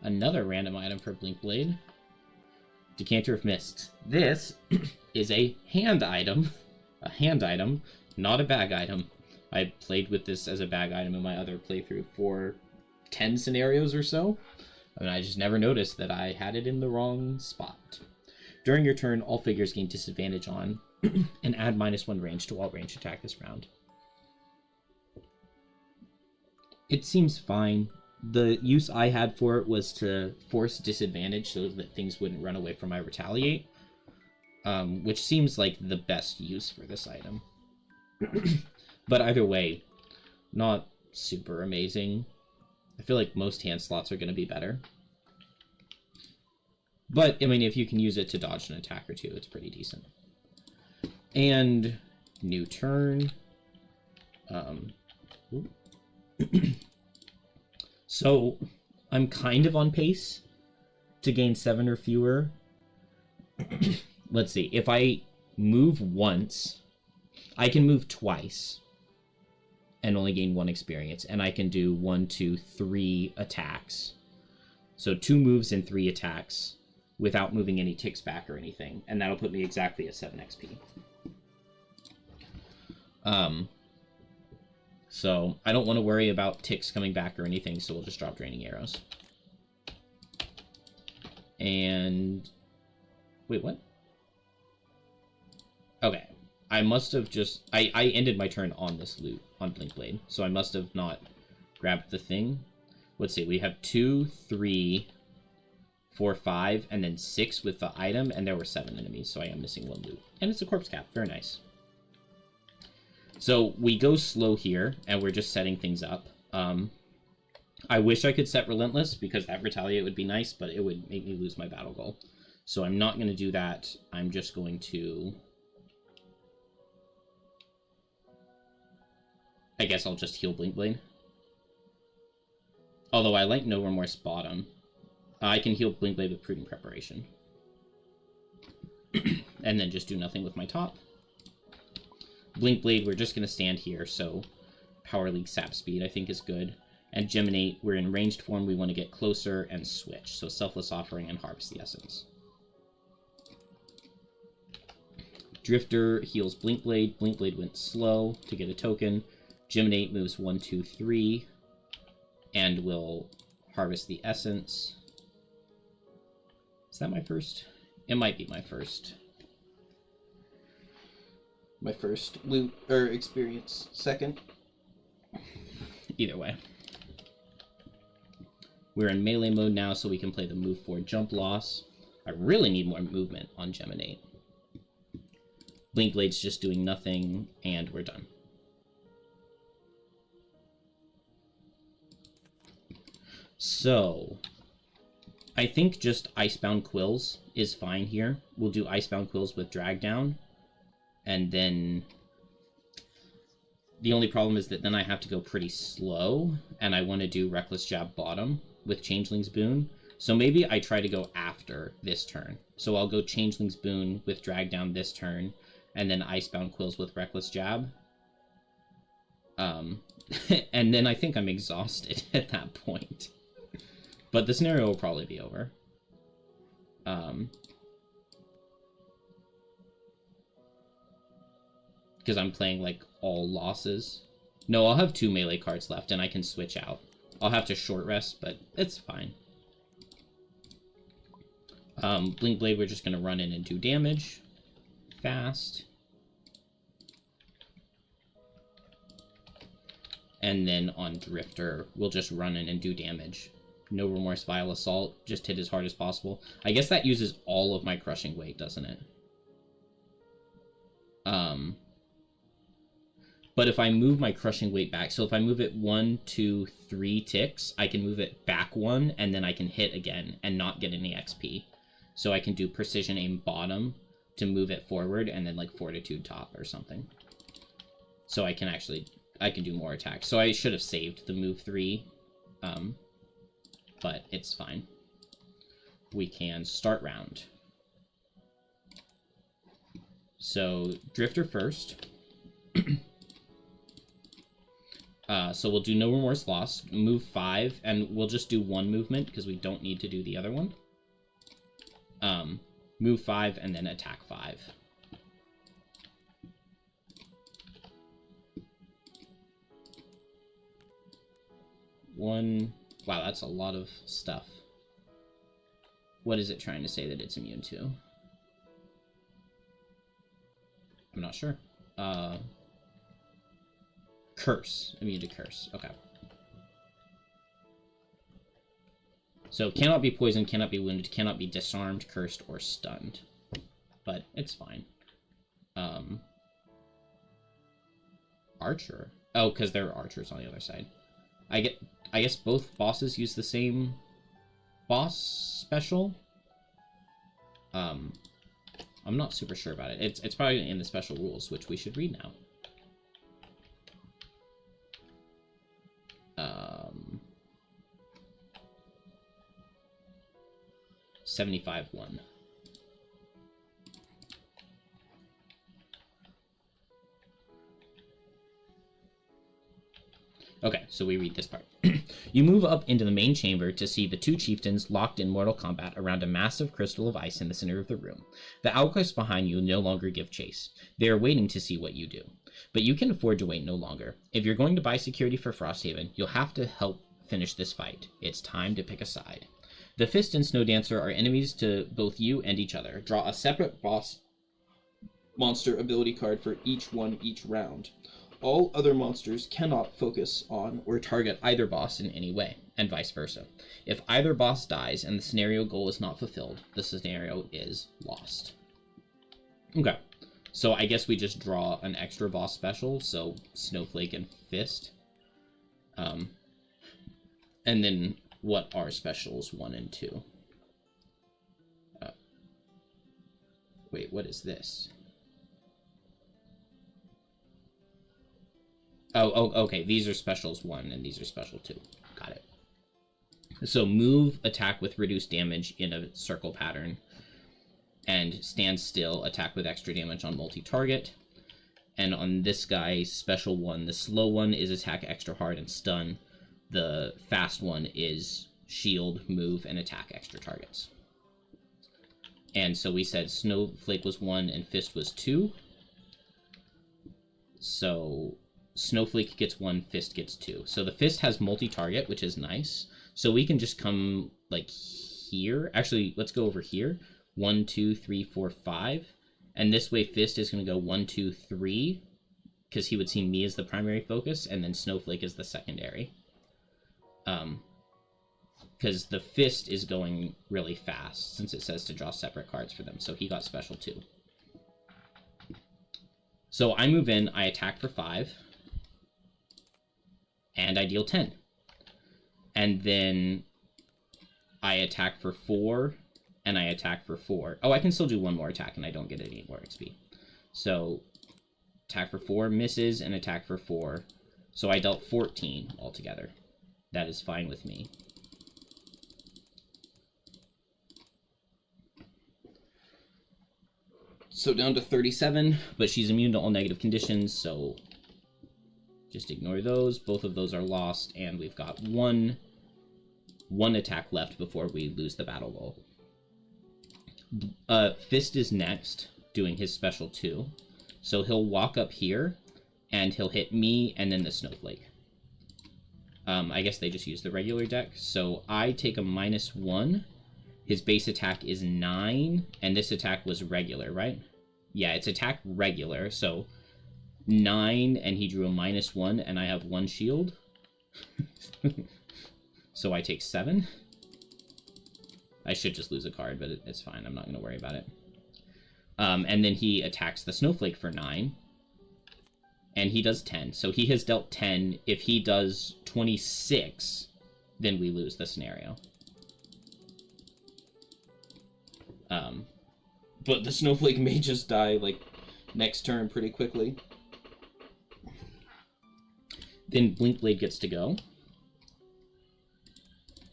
Another random item for Blinkblade. Decanter of Mist. This is a hand item. A hand item, not a bag item. I played with this as a bag item in my other playthrough for 10 scenarios or so, and I just never noticed that I had it in the wrong spot. During your turn, all figures gain disadvantage on and add -1 range to all range attack this round. It seems fine. The use I had for it was to force disadvantage so that things wouldn't run away from my retaliate, which seems like the best use for this item. But either way, not super amazing. I feel like most hand slots are going to be better. But, I mean, if you can use it to dodge an attack or two, it's pretty decent. And new turn. So, I'm kind of on pace to gain 7 or fewer. Let's see. If I move once, I can move twice and only gain 1 experience. And I can do 1, 2, 3 attacks. So 2 moves and 3 attacks without moving any ticks back or anything. And that'll put me exactly at 7 XP. So I don't want to worry about ticks coming back or anything, so we'll just drop Draining Arrows. And... wait, what? Okay. I must have just... I ended my turn on this loot, on Blink Blade, so I must have not grabbed the thing. Let's see, we have 2, 3, 4, 5, and then 6 with the item, and there were 7 enemies, so I am missing 1 loot. And it's a corpse cap. Very nice. So we go slow here, and we're just setting things up. I wish I could set Relentless, because that Retaliate would be nice, but it would make me lose my battle goal. So I'm not going to do that. I'm just going to... I guess I'll just heal Blink Blade. Although I like No Remorse bottom. I can heal Blink Blade with Prudent Preparation. And then just do nothing with my top. Blink Blade, we're just going to stand here, so Power League Sap Speed I think is good. And Geminate, we're in ranged form, we want to get closer and switch. So Selfless Offering and Harvest the Essence. Drifter heals Blink Blade. Blink Blade went slow to get a token. Geminate moves 1, 2, 3, and will Harvest the Essence. Is that my first? It might be my first. My first loot, or experience. Second. Either way. We're in melee mode now, so we can play the move 4 jump loss. I really need more movement on Geminate. Blink Blade's just doing nothing, and we're done. So, I think just Icebound Quills is fine here. We'll do Icebound Quills with Drag Down. And then the only problem is that then I have to go pretty slow, and I want to do Reckless Jab bottom with Changeling's Boon. So maybe I try to go after this turn. So I'll go Changeling's Boon with Drag Down this turn, and then Icebound Quills with Reckless Jab. And then I think I'm exhausted at that point. But the scenario will probably be over. Because I'm playing, like, all losses. No, I'll have 2 melee cards left, and I can switch out. I'll have to short rest, but it's fine. Blink Blade, we're just going to run in and do damage. Fast. And then on Drifter, we'll just run in and do damage. No Remorse, Vile Assault, just hit as hard as possible. I guess that uses all of my crushing weight, doesn't it? But if I move my crushing weight back, so if I move it 1, 2, 3 ticks, I can move it back 1, and then I can hit again and not get any XP. So I can do Precision Aim bottom to move it forward, and then like Fortitude top or something. So I can do more attacks. So I should have saved the move 3, but it's fine. We can start round. So Drifter first. So we'll do No Remorse Lost, move 5, and we'll just do 1 movement because we don't need to do the other one. Move 5 and then attack 5. Wow, that's a lot of stuff. What is it trying to say that it's immune to? I'm not sure. Curse. Immune to curse. Okay. So cannot be poisoned, cannot be wounded, cannot be disarmed, cursed, or stunned. But it's fine. Archer. Oh, because there are archers on the other side. I guess both bosses use the same boss special. I'm not super sure about it. It's probably in the special rules, which we should read now. 75-1. Okay, so we read this part. You move up into the main chamber to see the two chieftains locked in mortal combat around a massive crystal of ice in the center of the room. The outcasts behind you no longer give chase. They are waiting to see what you do. But you can afford to wait no longer. If you're going to buy security for Frosthaven, you'll have to help finish this fight. It's time to pick a side. The Fist and Snow Dancer are enemies to both you and each other. Draw a separate boss monster ability card for each one each round. All other monsters cannot focus on or target either boss in any way, and vice versa. If either boss dies and the scenario goal is not fulfilled, the scenario is lost. Okay, so I guess we just draw an extra boss special, so Snowflake and Fist. And then what are specials 1 and 2? Wait, what is this? Oh, okay. These are specials 1 and these are special 2. Got it. So move, attack with reduced damage in a circle pattern, and stand still, attack with extra damage on multi-target. And on this guy, special 1, the slow one is attack extra hard and stun. The fast one is shield, move, and attack extra targets. And so we said Snowflake was 1 and Fist was 2. So Snowflake gets 1, Fist gets 2. So the Fist has multi-target, which is nice. So we can just come, like, here. Actually, let's go over here. 1, 2, 3, 4, 5. And this way, Fist is going to go 1, 2, 3, because he would see me as the primary focus, and then Snowflake is the secondary. Because the Fist is going really fast, since it says to draw separate cards for them. So he got special 2. So I move in, I attack for 5. And I deal 10. And then I attack for 4, and I attack for 4. Oh, I can still do one more attack, and I don't get any more XP. So attack for 4 misses, and attack for 4. So I dealt 14 altogether. That is fine with me. So down to 37, but she's immune to all negative conditions, so just ignore those. Both of those are lost, and we've got one attack left before we lose the battle goal. Fist is next, doing his special 2. So he'll walk up here, and he'll hit me, and then the Snowflake. I guess they just use the regular deck. So I take a -1. His base attack is 9, and this attack was regular, right? Yeah, it's attack regular, so 9, and he drew a -1, and I have 1 shield. So I take 7. I should just lose a card, but it's fine. I'm not going to worry about it. And then he attacks the Snowflake for 9. And he does 10. So he has dealt 10. If he does 26, then we lose the scenario. But the Snowflake may just die, like, next turn pretty quickly. Then Blinkblade gets to go.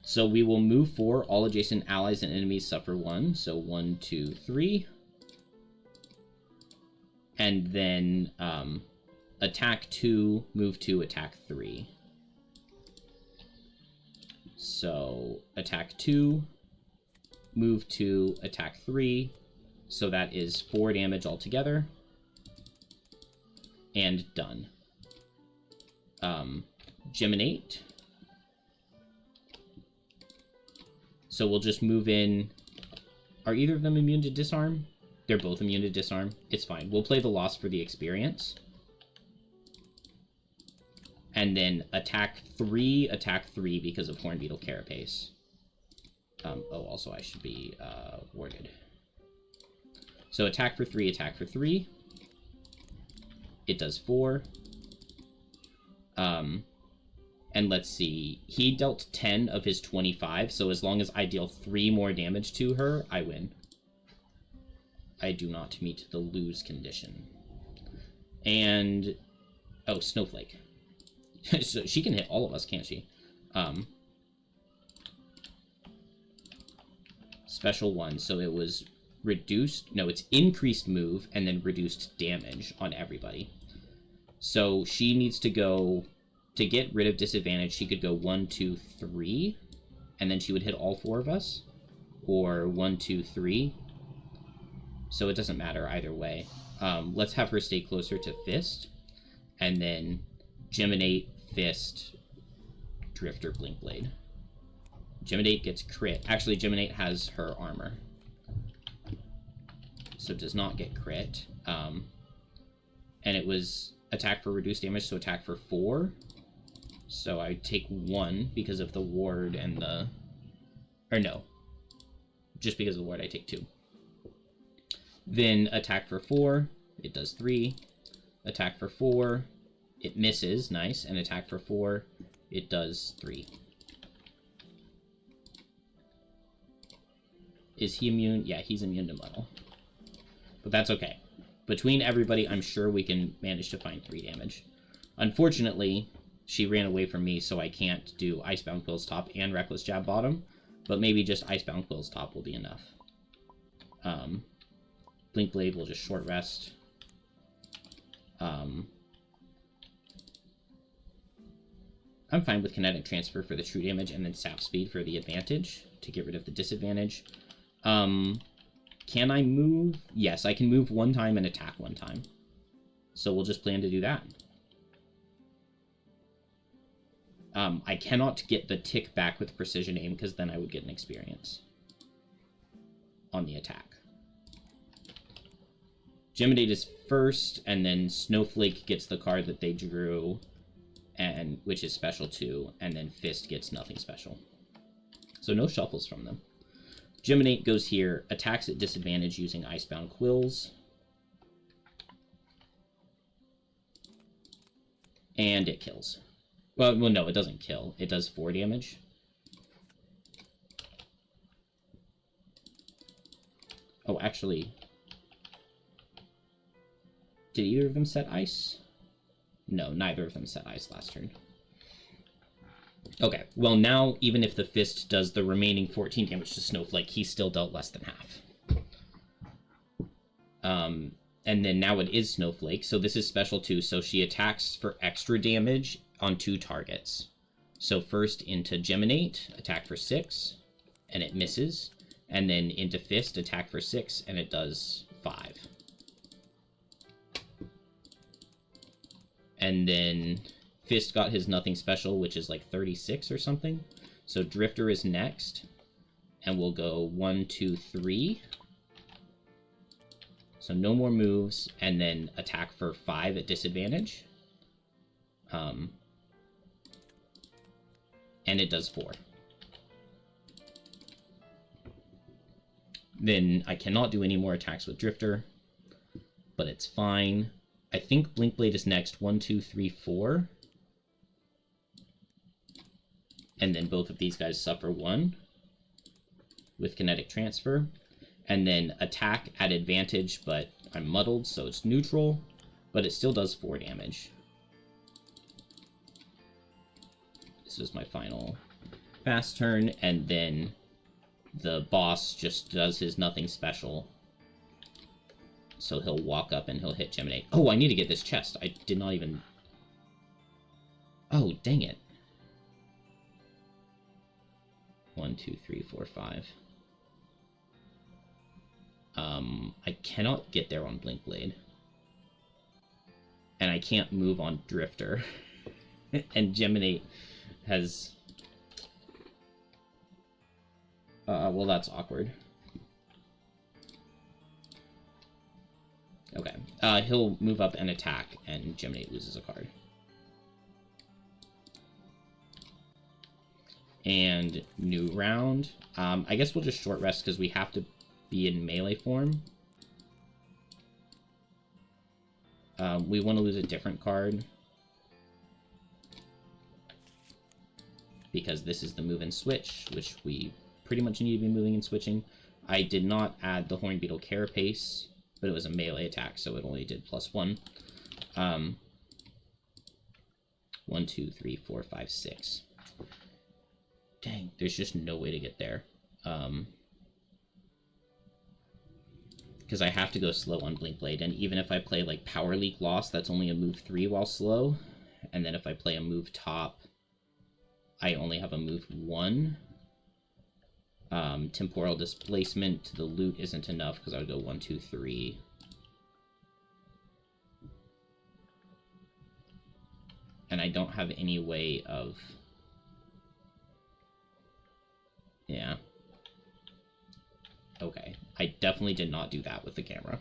So we will move 4. All adjacent allies and enemies suffer 1. So 1, 2, 3. And then attack 2, move 2, attack 3. So attack 2, move 2, attack 3. So that is 4 damage altogether. And done. Geminate. So we'll just move in. Are either of them immune to disarm? They're both immune to disarm. It's fine. We'll play the loss for the experience. And then attack 3 because of Hornbeetle Carapace. Oh, also I should be warded. So attack for 3, attack for 3. It does 4. And And let's see, he dealt 10 of his 25, so as long as I deal 3 more damage to her, I win. I do not meet the lose condition. And, oh, Snowflake. So she can hit all of us, can't she? Special 1, so it was reduced, no, it's increased move and then reduced damage on everybody. So she needs to go, to get rid of disadvantage, she could go 1, 2, 3, and then she would hit all 4 of us, or 1, 2, 3. So it doesn't matter either way. Let's have her stay closer to Fist, and then Geminate, Fist, Drifter, Blink Blade. Geminate gets crit. Actually, Geminate has her armor, so does not get crit. And it was attack for reduced damage, so attack for 4. So I take 1 because of the ward and the... Or no. Just because of the ward, I take 2. Then attack for 4, it does 3. Attack for 4, it misses, nice. And attack for 4, it does 3. Is he immune? Yeah, he's immune to muddle. But that's okay. Between everybody, I'm sure we can manage to find 3 damage. Unfortunately, she ran away from me, so I can't do Icebound Quills top and Reckless Jab bottom. But maybe just Icebound Quills top will be enough. Blink Blade will just short rest. I'm fine with Kinetic Transfer for the true damage and then Sap Speed for the advantage to get rid of the disadvantage. Can I move? Yes, I can move 1 time and attack 1 time. So we'll just plan to do that. I cannot get the tick back with precision aim because then I would get an experience on the attack. Geminate is first, and then Snowflake gets the card that they drew, and which is special 2, and then Fist gets nothing special. So no shuffles from them. Geminate goes here, attacks at disadvantage using Icebound Quills. And it kills. Well, no, it doesn't kill. It does 4 damage. Oh, actually... Did either of them set ice? No, neither of them set ice last turn. Okay, well now, even if the Fist does the remaining 14 damage to Snowflake, he still dealt less than half. And then now it is Snowflake, so this is special 2, so she attacks for extra damage on 2 targets. So first into Geminate, attack for 6, and it misses. And then into Fist, attack for 6, and it does 5. And then Fist got his nothing special, which is like 36 or something. So Drifter is next, and we'll go 1, 2, 3. So no more moves, and then attack for 5 at disadvantage. And it does 4. Then I cannot do any more attacks with Drifter, but it's fine. I think Blink Blade is next. 1, 2, 3, 4. And then both of these guys suffer 1 with Kinetic Transfer. And then attack at advantage, but I'm muddled, so it's neutral. But it still does 4 damage. This is my final fast turn, and then the boss just does his nothing special. So he'll walk up and he'll hit Geminate. Oh, I need to get this chest. I did not even... Oh, dang it. 1, 2, 3, 4, 5. I cannot get there on Blink Blade. And I can't move on Drifter. And Geminate has... well, that's awkward. Okay. He'll move up and attack, and Geminate loses a card. And new round. I guess we'll just short rest because we have to be in melee form. We want to lose a different card. because this is the move and switch, which we pretty much need to be moving and switching. I did not add the Horn Beetle Carapace, but it was a melee attack, so it only did +1. 1, 2, 3, 4, 5, 6. Dang, there's just no way to get there. Because I have to go slow on Blink Blade, and even if I play like Power Leak Lost, that's only a move 3 while slow. And then if I play a move top, I only have a move 1. Temporal Displacement to the loot isn't enough because I would go 1, 2, 3. And I don't have any way of... Yeah. Okay. I definitely did not do that with the camera.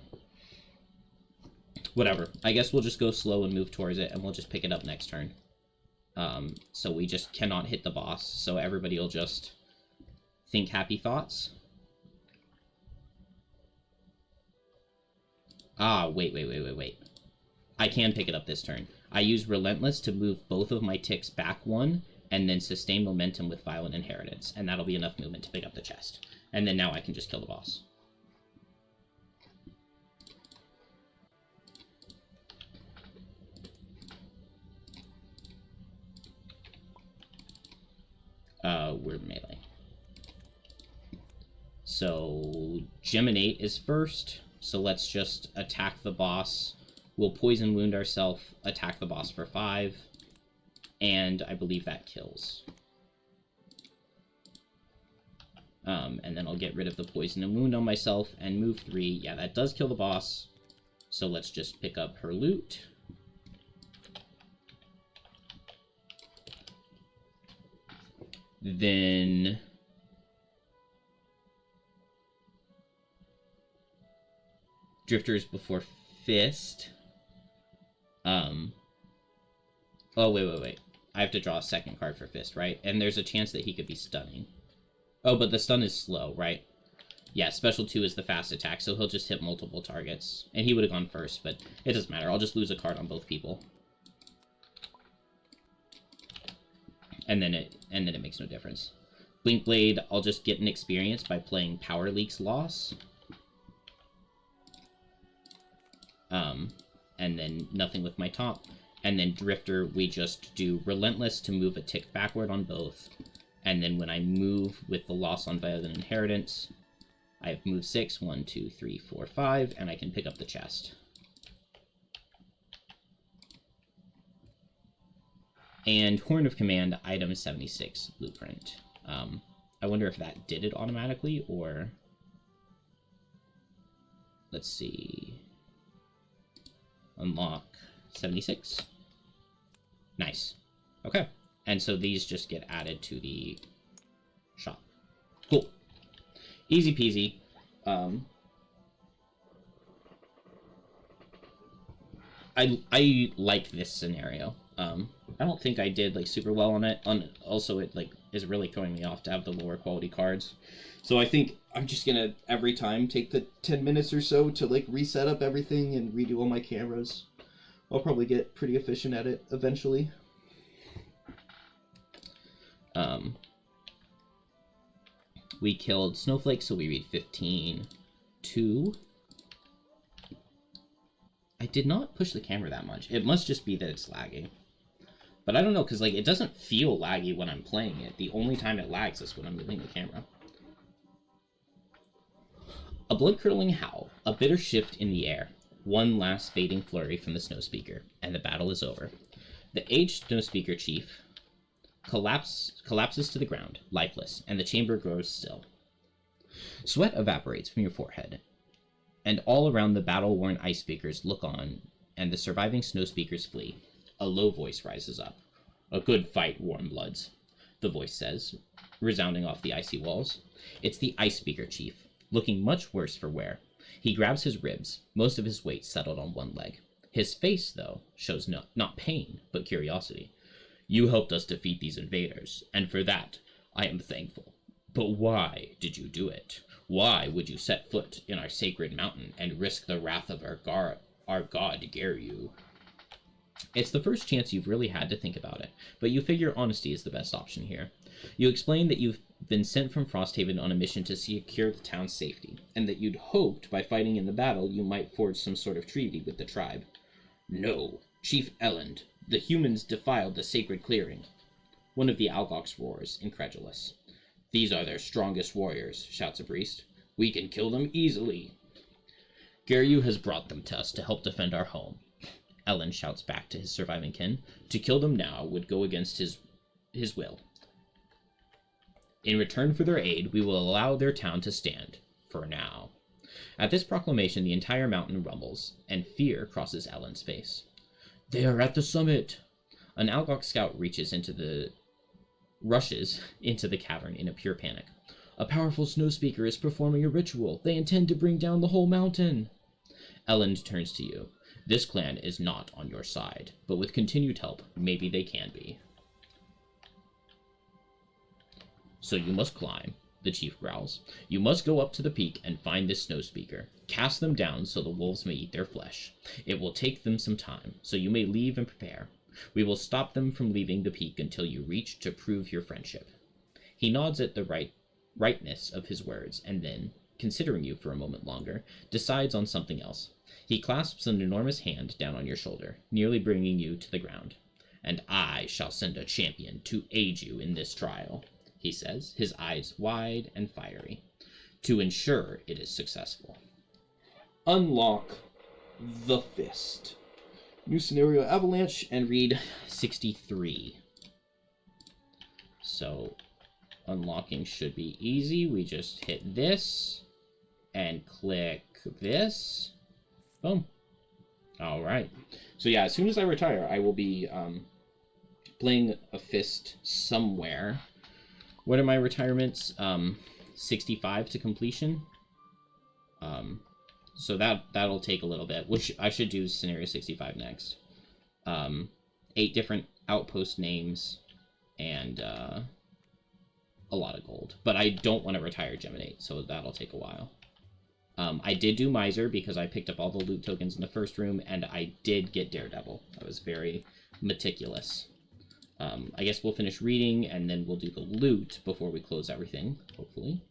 Whatever. I guess we'll just go slow and move towards it, and we'll just pick it up next turn. So we just cannot hit the boss, so everybody will just think happy thoughts. Ah, wait. I can pick it up this turn. I use Relentless to move both of my ticks back 1, and then sustain momentum with Violent Inheritance, and that'll be enough movement to pick up the chest. And then now I can just kill the boss. We're melee. So, Geminate is first, so let's just attack the boss. We'll Poison Wound ourselves, attack the boss for 5, and I believe that kills. And then I'll get rid of the Poison and Wound on myself, and move 3. Yeah, that does kill the boss, so let's just pick up her loot. Then... Drifters before Fist. Oh, wait. I have to draw a second card for Fist, right? And there's a chance that he could be stunning. Oh, but the stun is slow, right? Yeah, Special 2 is the fast attack, so he'll just hit multiple targets. And he would have gone first, but it doesn't matter. I'll just lose a card on both people. And then it makes no difference. Blink Blade, I'll just get an experience by playing Power Leaks Loss. And then nothing with my top. And then Drifter, we just do Relentless to move a tick backward on both. And then when I move with the loss on Violent Inheritance, I have move 6, 1, 2, 3, 4, 5, and I can pick up the chest. And Horn of Command, item 76, Blueprint. I wonder if that did it automatically, or... Let's see... Unlock 76. Nice. Okay. And so these just get added to the shop. Cool. Easy peasy. I like this scenario. I don't think I did like super well on it. Also, it like is really throwing me off to have the lower quality cards. So I think I'm just gonna every time take the 10 minutes or so to like reset up everything and redo all my cameras. I'll probably get pretty efficient at it eventually. We killed Snowflake, so we read 15. 2. I did not push the camera that much. It must just be that it's lagging. But I don't know, because like it doesn't feel laggy when I'm playing it. The only time it lags is when I'm moving the camera. A blood-curdling howl, a bitter shift in the air. One last fading flurry from the Snowspeaker, and the battle is over. The aged Snowspeaker chief collapses to the ground, lifeless, and the chamber grows still. Sweat evaporates from your forehead, and all around the battle-worn ice speakers look on, and the surviving Snowspeakers flee. A low voice rises up. "A good fight, warm bloods," the voice says, resounding off the icy walls. It's the ice speaker chief, looking much worse for wear. He grabs his ribs, most of his weight settled on one leg. His face, though, shows not pain, but curiosity. "You helped us defeat these invaders, and for that, I am thankful. But why did you do it? Why would you set foot in our sacred mountain and risk the wrath of our god Garyu?" It's the first chance you've really had to think about it, but you figure honesty is the best option here. You explain that you've been sent from Frosthaven on a mission to secure the town's safety, and that you'd hoped by fighting in the battle you might forge some sort of treaty with the tribe. No, Chief Elland, the humans defiled the sacred clearing. One of the Algox roars, incredulous. These are their strongest warriors, shouts a priest. We can kill them easily. Garyu has brought them to us to help defend our home. Ellen shouts back to his surviving kin. To kill them now would go against his will. In return for their aid, we will allow their town to stand. For now. At this proclamation, the entire mountain rumbles, and fear crosses Ellen's face. They are at the summit! An Algox scout rushes into the cavern in a pure panic. A powerful snow speaker is performing a ritual. They intend to bring down the whole mountain. Ellen turns to you. This clan is not on your side, but with continued help, maybe they can be. So you must climb, the chief growls. You must go up to the peak and find this snow speaker. Cast them down so the wolves may eat their flesh. It will take them some time, so you may leave and prepare. We will stop them from leaving the peak until you reach to prove your friendship. He nods at the rightness of his words, and then, considering you for a moment longer, decides on something else. He clasps an enormous hand down on your shoulder, nearly bringing you to the ground. And I shall send a champion to aid you in this trial, he says, his eyes wide and fiery, to ensure it is successful. Unlock the Fist. New scenario Avalanche, and read 63. So, unlocking should be easy. We just hit this, and click this. Boom. Alright. So yeah, as soon as I retire, I will be playing a Fist somewhere. What are my retirements? 65 to completion. So that'll take a little bit, which I should do scenario 65 next. 8 different outpost names, and a lot of gold. But I don't want to retire Geminate, so that'll take a while. I did do Miser because I picked up all the loot tokens in the first room, and I did get Daredevil. I was very meticulous. I guess we'll finish reading, and then we'll do the loot before we close everything, hopefully.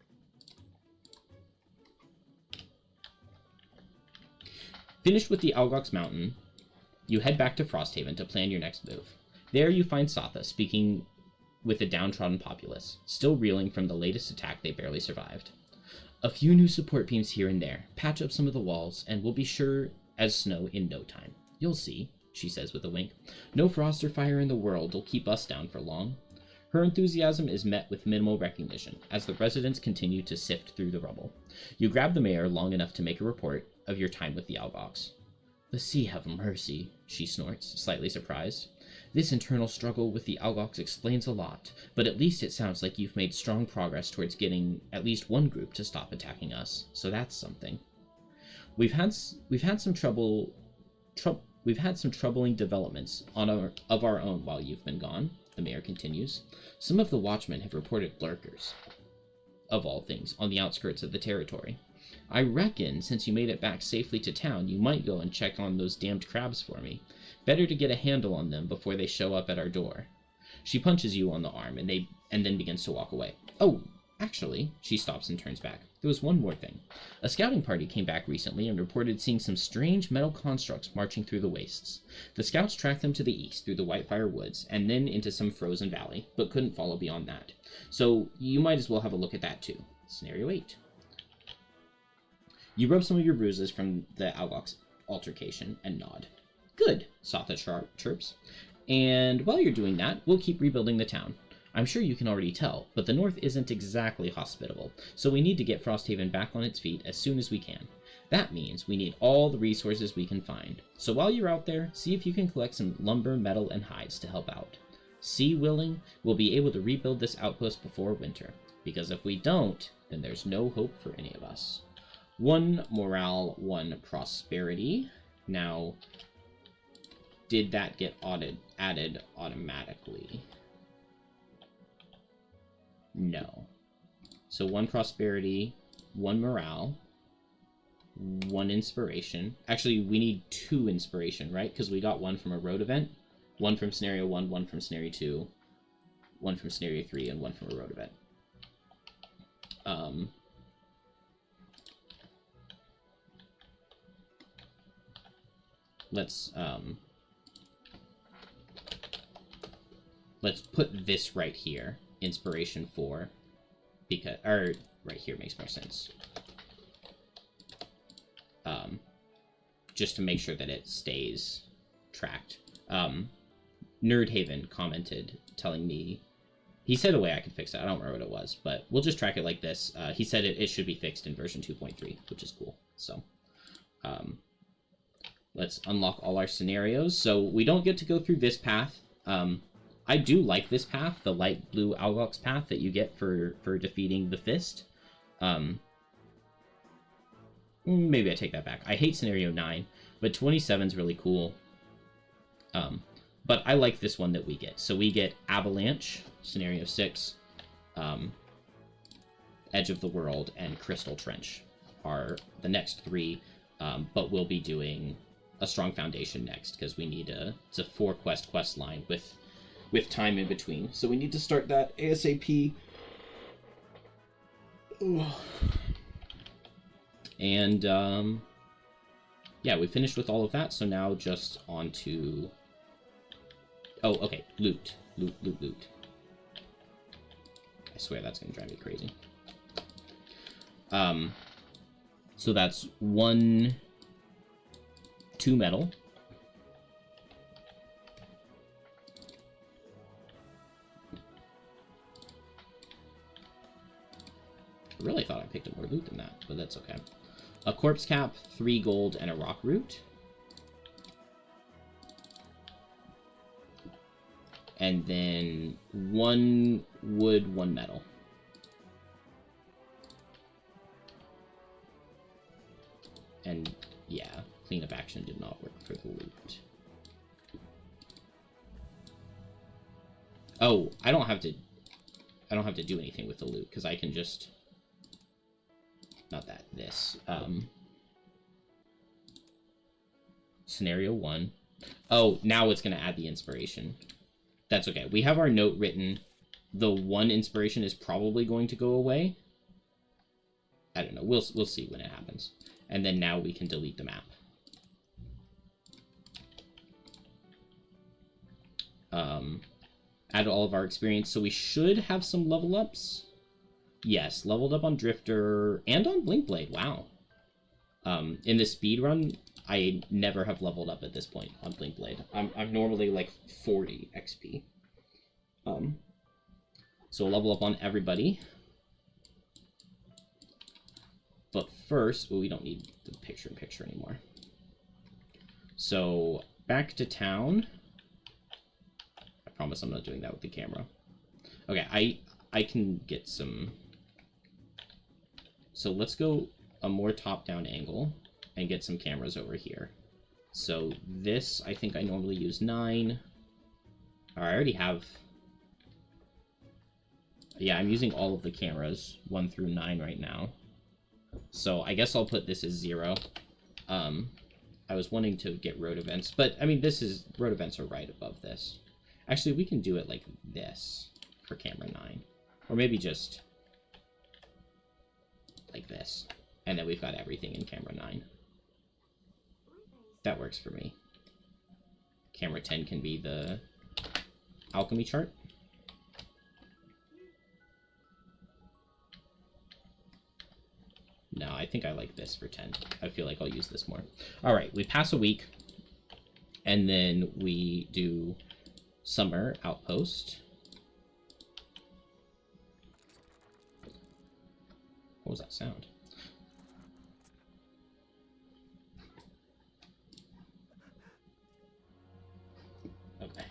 Finished with the Algox Mountain, you head back to Frosthaven to plan your next move. There you find Satha speaking with the downtrodden populace, still reeling from the latest attack they barely survived. A few new support beams here and there, patch up some of the walls, and we'll be sure as snow in no time. You'll see, she says with a wink. No frost or fire in the world will keep us down for long. Her enthusiasm is met with minimal recognition as the residents continue to sift through the rubble. You grab the mayor long enough to make a report of your time with the Algox. The sea have mercy, she snorts, slightly surprised. This internal struggle with the Algox explains a lot, but at least it sounds like you've made strong progress towards getting at least one group to stop attacking us, so that's something. We've had some troubling developments of our own while you've been gone, the mayor continues. Some of the watchmen have reported lurkers, of all things, on the outskirts of the territory. I reckon, since you made it back safely to town, you might go and check on those damned crabs for me. Better to get a handle on them before they show up at our door. She punches you on the arm, and then begins to walk away. Oh, actually, she stops and turns back. There was one more thing. A scouting party came back recently and reported seeing some strange metal constructs marching through the wastes. The scouts tracked them to the east through the Whitefire Woods, and then into some frozen valley, but couldn't follow beyond that. So you might as well have a look at that too. Scenario 8. You rub some of your bruises from the Algox altercation and nod. Good, Satha chirps. And while you're doing that, we'll keep rebuilding the town. I'm sure you can already tell, but the north isn't exactly hospitable, so we need to get Frosthaven back on its feet as soon as we can. That means we need all the resources we can find. So while you're out there, see if you can collect some lumber, metal, and hides to help out. Sea willing, we'll be able to rebuild this outpost before winter, because if we don't, then there's no hope for any of us. 1 morale, 1 prosperity. Now, did that get added automatically? No. So 1 prosperity, 1 morale. 1 inspiration. Actually, we need 2 inspiration, right? Because we got 1 from a road event, 1 from scenario 1, 1 from scenario 2, 1 from scenario 3, and 1 from a road event. Let's put this right here, inspiration 4, because, or right here makes more sense. Just to make sure that it stays tracked. Nerdhaven commented, telling me, he said a way I could fix it. I don't remember what it was, but we'll just track it like this. He said it should be fixed in version 2.3, which is cool. So, let's unlock all our scenarios. So we don't get to go through this path. I do like this path, the light blue Algox path that you get for defeating the Fist. Maybe I take that back. I hate scenario 9, but 27 is really cool. But I like this one that we get. So we get Avalanche, scenario 6, Edge of the World, and Crystal Trench are the next 3, but we'll be doing a Strong Foundation next, because we need it's a 4-quest line with time in between. So we need to start that ASAP. Ugh. And, yeah, we finished with all of that, so now just on to... Oh, okay, loot. Loot. I swear that's gonna drive me crazy. So that's 2 metal. I really thought I picked up more loot than that, but that's okay. A corpse cap, 3 gold, and a rock root. And then 1 wood, 1 metal. And yeah, cleanup action did not work for the loot. Oh, I don't have to do anything with the loot, because I can just... Not that, this. Scenario 1. Oh, now it's going to add the inspiration. That's okay. We have our note written. The 1 inspiration is probably going to go away. I don't know. We'll see when it happens. And then now we can delete the map. Add all of our experience. So we should have some level ups. Yes, leveled up on Drifter and on Blinkblade. Wow. In the speed run, I never have leveled up at this point on Blinkblade. I'm normally like 40 XP. So we'll level up on everybody. But first, we don't need the picture-in-picture anymore. So back to town. I promise I'm not doing that with the camera. Okay, I can get some... So let's go a more top-down angle and get some cameras over here. So this, I think I normally use 9. Or I already have... Yeah, I'm using all of the cameras, 1 through 9 right now. So I guess I'll put this as 0. I was wanting to get road events, but I mean, road events are right above this. Actually, we can do it like this for camera 9. Or maybe just... like this, and then we've got everything in camera 9. That works for me. Camera 10 can be the alchemy chart. No, I think I like this for 10. I feel like I'll use this more. All right, we pass a week, and then we do Summer Outpost. What was that sound? Okay.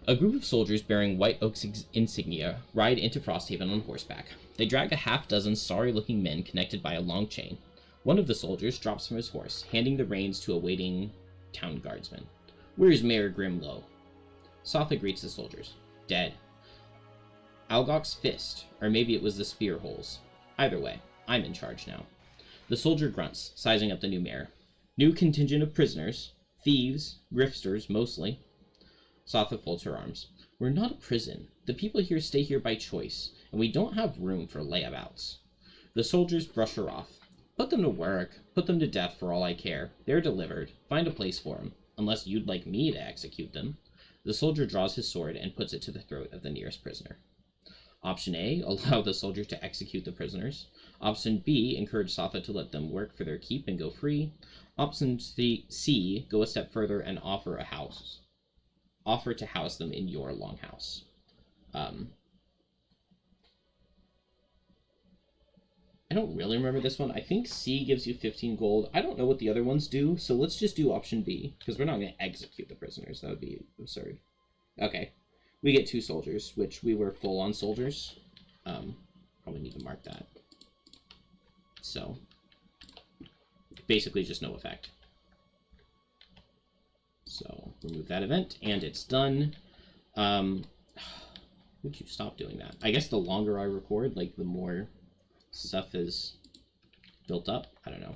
A group of soldiers bearing White Oak's insignia ride into Frosthaven on horseback. They drag a half-dozen sorry-looking men connected by a long chain. One of the soldiers drops from his horse, handing the reins to a waiting town guardsman. "Where's Mayor Grimlow?" Sotha greets the soldiers. "Dead. Algox's fist, or maybe it was the spear holes. Either way, I'm in charge now." The soldier grunts, sizing up the new mayor. New contingent of prisoners. Thieves. Grifters, mostly. Sotha folds her arms. We're not a prison. The people here stay here by choice, and we don't have room for layabouts. The soldiers brush her off. Put them to work. Put them to death for all I care. They're delivered. Find a place for them. Unless you'd like me to execute them. The soldier draws his sword and puts it to the throat of the nearest prisoner. Option A, allow the soldier to execute the prisoners. Option B, encourage Sotha to let them work for their keep and go free. Option C, go a step further and offer a house. Offer to house them in your longhouse. I don't really remember this one. I think C gives you 15 gold. I don't know what the other ones do, so let's just do option B, because we're not going to execute the prisoners. That would be absurd. Okay. We get 2 soldiers, which we were full on soldiers. Probably need to mark that. So, basically just no effect. So, remove that event, and it's done. Would you stop doing that? I guess the longer I record, like, the more stuff is built up. I don't know.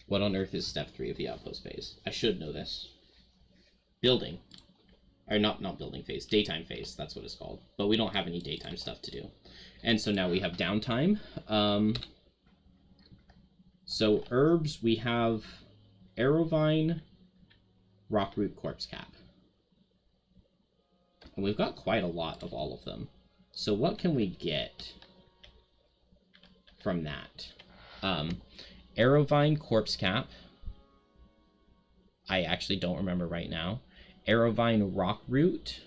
What on earth is step 3 of the outpost phase? I should know this. Building. Or not building phase, daytime phase, that's what it's called. But we don't have any daytime stuff to do. And so now we have downtime. So herbs, we have arrowvine, rockroot, corpse cap. And we've got quite a lot of all of them. So what can we get from that? Arrowvine, corpse cap. I actually don't remember right now. Arrowvine, rockroot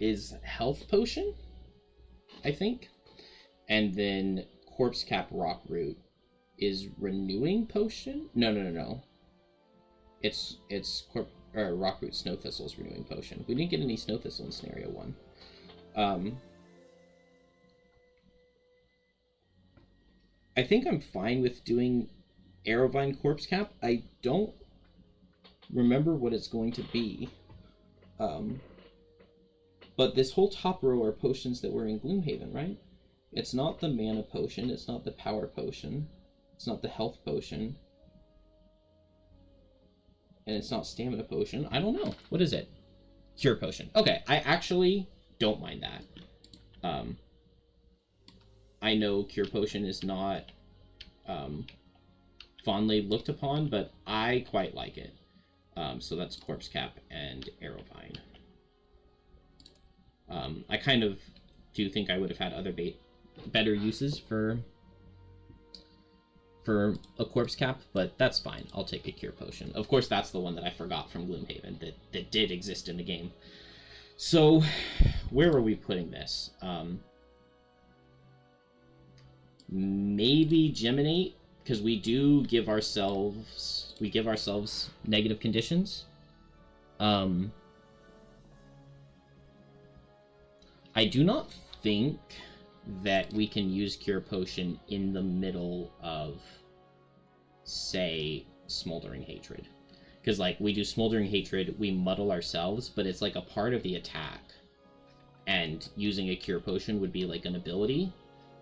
is health potion, I think. And then corpse cap, rockroot is renewing potion. No. It's rockroot, snow thistle's renewing potion. We didn't get any snow thistle in scenario 1. I think I'm fine with doing arrowvine corpse cap. I don't remember what it's going to be. But this whole top row are potions that were in Gloomhaven, right? It's not the mana potion, it's not the power potion, it's not the health potion, and it's not stamina potion. I don't know. What is it? Cure potion. Okay, I actually don't mind that. I know cure potion is not fondly looked upon, but I quite like it. So that's corpse cap and arrowvine. I kind of do think I would have had other better uses for a corpse cap, but that's fine. I'll take a cure potion. Of course, that's the one that I forgot from Gloomhaven that did exist in the game. So, where are we putting this? Maybe Geminate, because we give ourselves negative conditions. I do not think that we can use Cure Potion in the middle of, say, Smoldering Hatred. Because, like, we do Smoldering Hatred, we muddle ourselves, but it's like a part of the attack. And using a Cure Potion would be like an ability.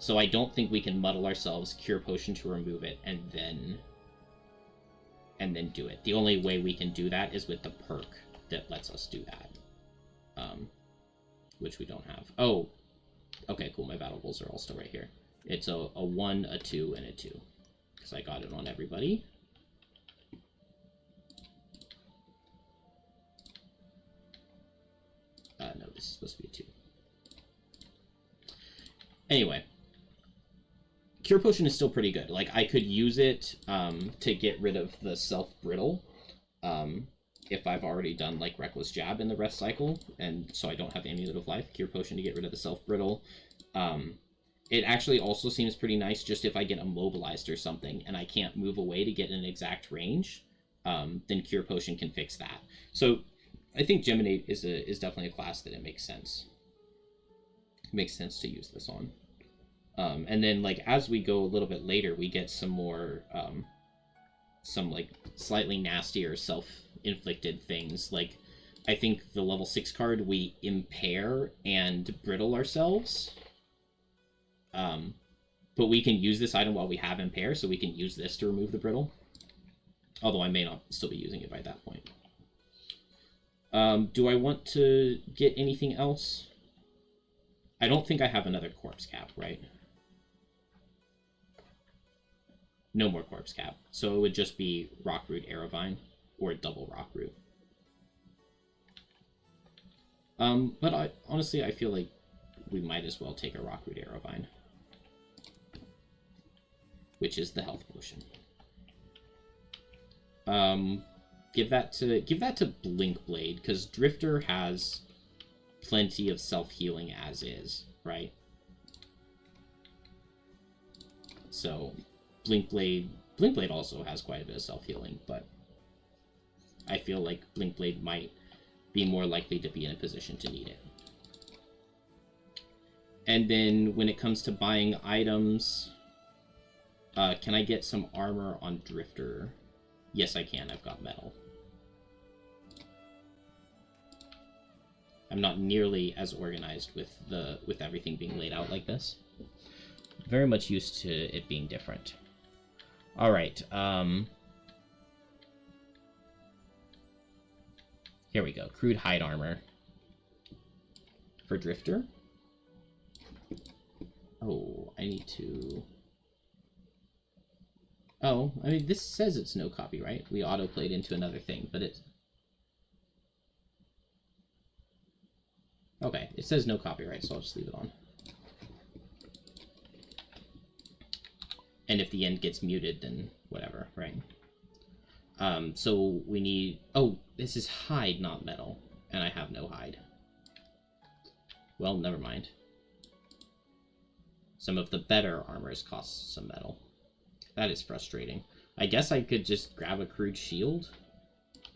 So I don't think we can muddle ourselves, Cure Potion to remove it, and then do it. The only way we can do that is with the perk that lets us do that. Which we don't have. Oh, okay, cool. My battle goals are all still right here. It's a 1, a 2, and a 2. Because I got it on everybody. No, this is supposed to be a 2. Anyway. Cure Potion is still pretty good. Like, I could use it to get rid of the self-brittle. If I've already done, like, Reckless Jab in the rest cycle, and so I don't have Amulet of Life, Cure Potion to get rid of the self-brittle. It actually also seems pretty nice just if I get immobilized or something, and I can't move away to get an exact range, then Cure Potion can fix that. So, I think Geminate is definitely a class that it makes sense. It makes sense to use this on. And then, like, as we go a little bit later, we get some more, some, like, slightly nastier self-inflicted things. Like, I think the level 6 card, we impair and brittle ourselves. But we can use this item while we have impair, so we can use this to remove the brittle. Although I may not still be using it by that point. Do I want to get anything else? I don't think I have another corpse cap, right? No more corpse cap. So it would just be Rockroot Arrowvine, or double Rockroot. But honestly, I feel like we might as well take a Rockroot Arrowvine, which is the health potion. Give that to Blinkblade, because Drifter has plenty of self-healing as is, right? So Blinkblade also has quite a bit of self-healing, but I feel like Blinkblade might be more likely to be in a position to need it. And then when it comes to buying items, can I get some armor on Drifter? Yes, I can. I've got metal. I'm not nearly as organized with everything being laid out like this. Very much used to it being different. All right. Here we go. Crude hide armor for Drifter. Oh, I need to... Oh, I mean, this says it's no copyright. We auto-played into another thing, but it's... Okay, it says no copyright, so I'll just leave it on. And if the end gets muted, then whatever, right? So we need... Oh, this is hide, not metal. And I have no hide. Well, never mind. Some of the better armors cost some metal. That is frustrating. I guess I could just grab a crude shield.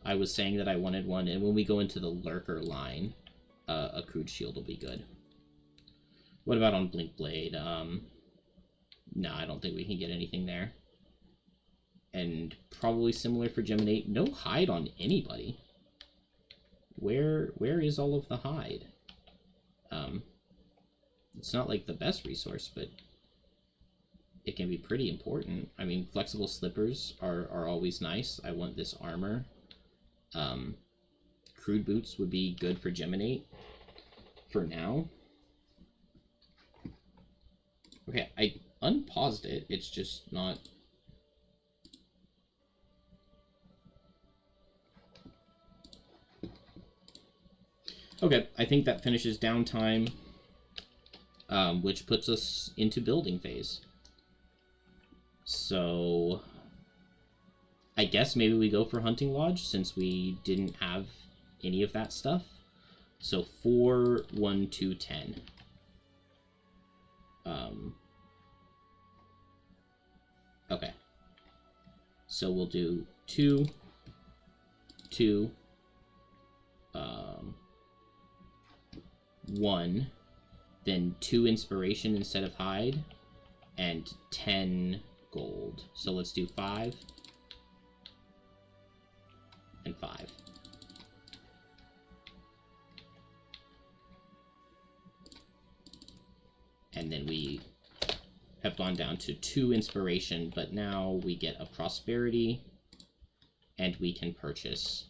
I was saying that I wanted one, and when we go into the lurker line, a crude shield will be good. What about on Blinkblade? No, I don't think we can get anything there. And probably similar for Geminate. No hide on anybody. Where is all of the hide? It's not like the best resource, but it can be pretty important. I mean, flexible slippers are always nice. I want this armor. Crude boots would be good for Geminate for now. Okay, I unpaused it. It's just not... Okay, I think that finishes downtime, which puts us into building phase. So I guess maybe we go for Hunting Lodge since we didn't have any of that stuff. So 4, 1, 2, 10. Okay. So we'll do 2, 2, 1, then 2 inspiration instead of hide, and 10 gold. So let's do 5 and 5. And then we have gone down to 2 inspiration, but now we get a prosperity, and we can purchase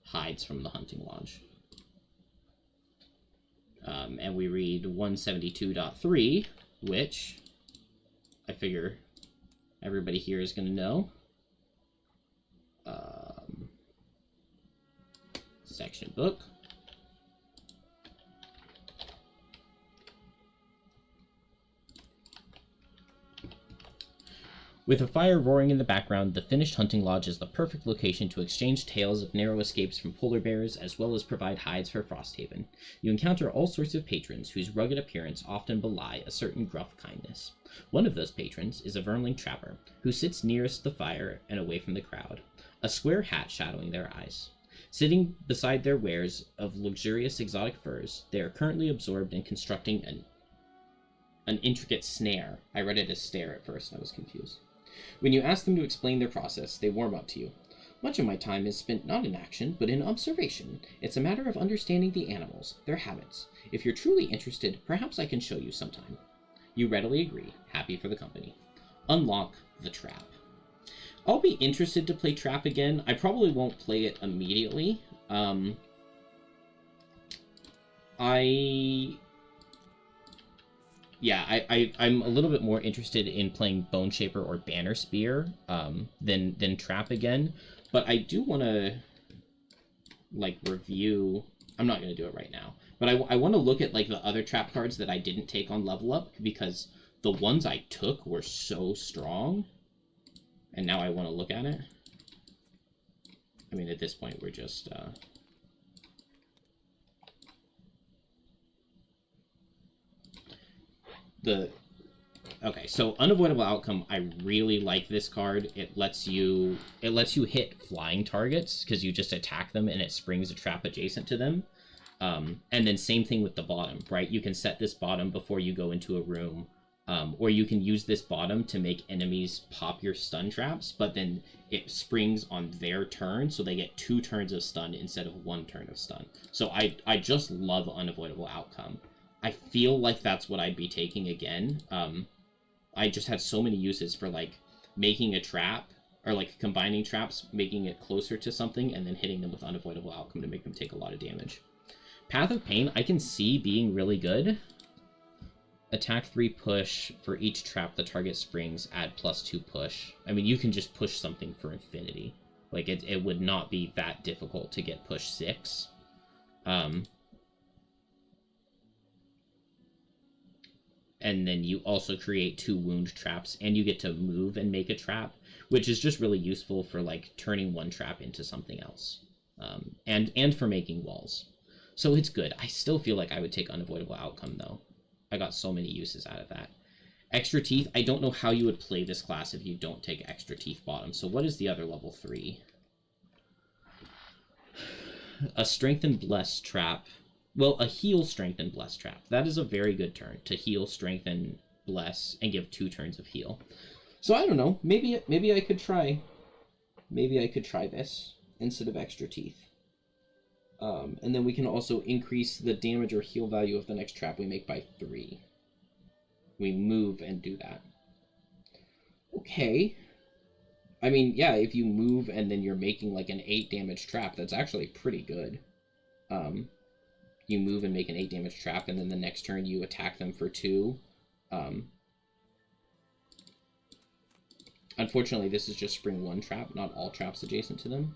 hides from the Hunting Lodge. And we read 172.3, which I figure everybody here is going to know. Section book. With a fire roaring in the background, the finished hunting lodge is the perfect location to exchange tales of narrow escapes from polar bears, as well as provide hides for Frosthaven. You encounter all sorts of patrons whose rugged appearance often belie a certain gruff kindness. One of those patrons is a Vermling trapper, who sits nearest the fire and away from the crowd, a square hat shadowing their eyes. Sitting beside their wares of luxurious exotic furs, they are currently absorbed in constructing an intricate snare. I read it as stare at first, and I was confused. When you ask them to explain their process, they warm up to you. Much of my time is spent not in action, but in observation. It's a matter of understanding the animals, their habits. If you're truly interested, perhaps I can show you sometime. You readily agree, happy for the company. Unlock the trap. I'll be interested to play trap again. I probably won't play it immediately. I'm a little bit more interested in playing Bone Shaper or Banner Spear than trap again. But I do want to like review. I'm not going to do it right now, but I want to look at like the other trap cards that I didn't take on level up, because the ones I took were so strong, and now I want to look at it. I mean, at this point, we're just okay, so Unavoidable Outcome, I really like this card. It lets you hit flying targets because you just attack them and it springs a trap adjacent to them. And then same thing with the bottom, right? You can set this bottom before you go into a room, or you can use this bottom to make enemies pop your stun traps, but then it springs on their turn, so they get 2 turns of stun instead of 1 turn of stun. So I just love Unavoidable Outcome. I feel like that's what I'd be taking again. I just had so many uses for like making a trap, or like combining traps, making it closer to something, and then hitting them with Unavoidable Outcome to make them take a lot of damage. Path of Pain, I can see being really good. Attack 3 push. For each trap the target springs, add +2 push. I mean, you can just push something for infinity. Like, it would not be that difficult to get push 6. And then you also create 2 wound traps, and you get to move and make a trap, which is just really useful for like turning 1 trap into something else, and for making walls. So it's good. I still feel like I would take Unavoidable Outcome though. I got so many uses out of that. Extra Teeth, I don't know how you would play this class if you don't take Extra Teeth bottom. So what is the other level 3? A Strength and Bless trap. Well, a Heal, Strength, and Bless trap. That is a very good turn, to heal, strengthen, bless, and give 2 turns of heal. So I don't know. Maybe I could try. Maybe I could try this instead of Extra Teeth. And then we can also increase the damage or heal value of the next trap we make by 3. We move and do that. Okay. I mean, yeah, if you move and then you're making like an 8 damage trap, that's actually pretty good. You move and make an 8 damage trap, and then the next turn you attack them for 2. Unfortunately, this is just spring 1 trap, not all traps adjacent to them.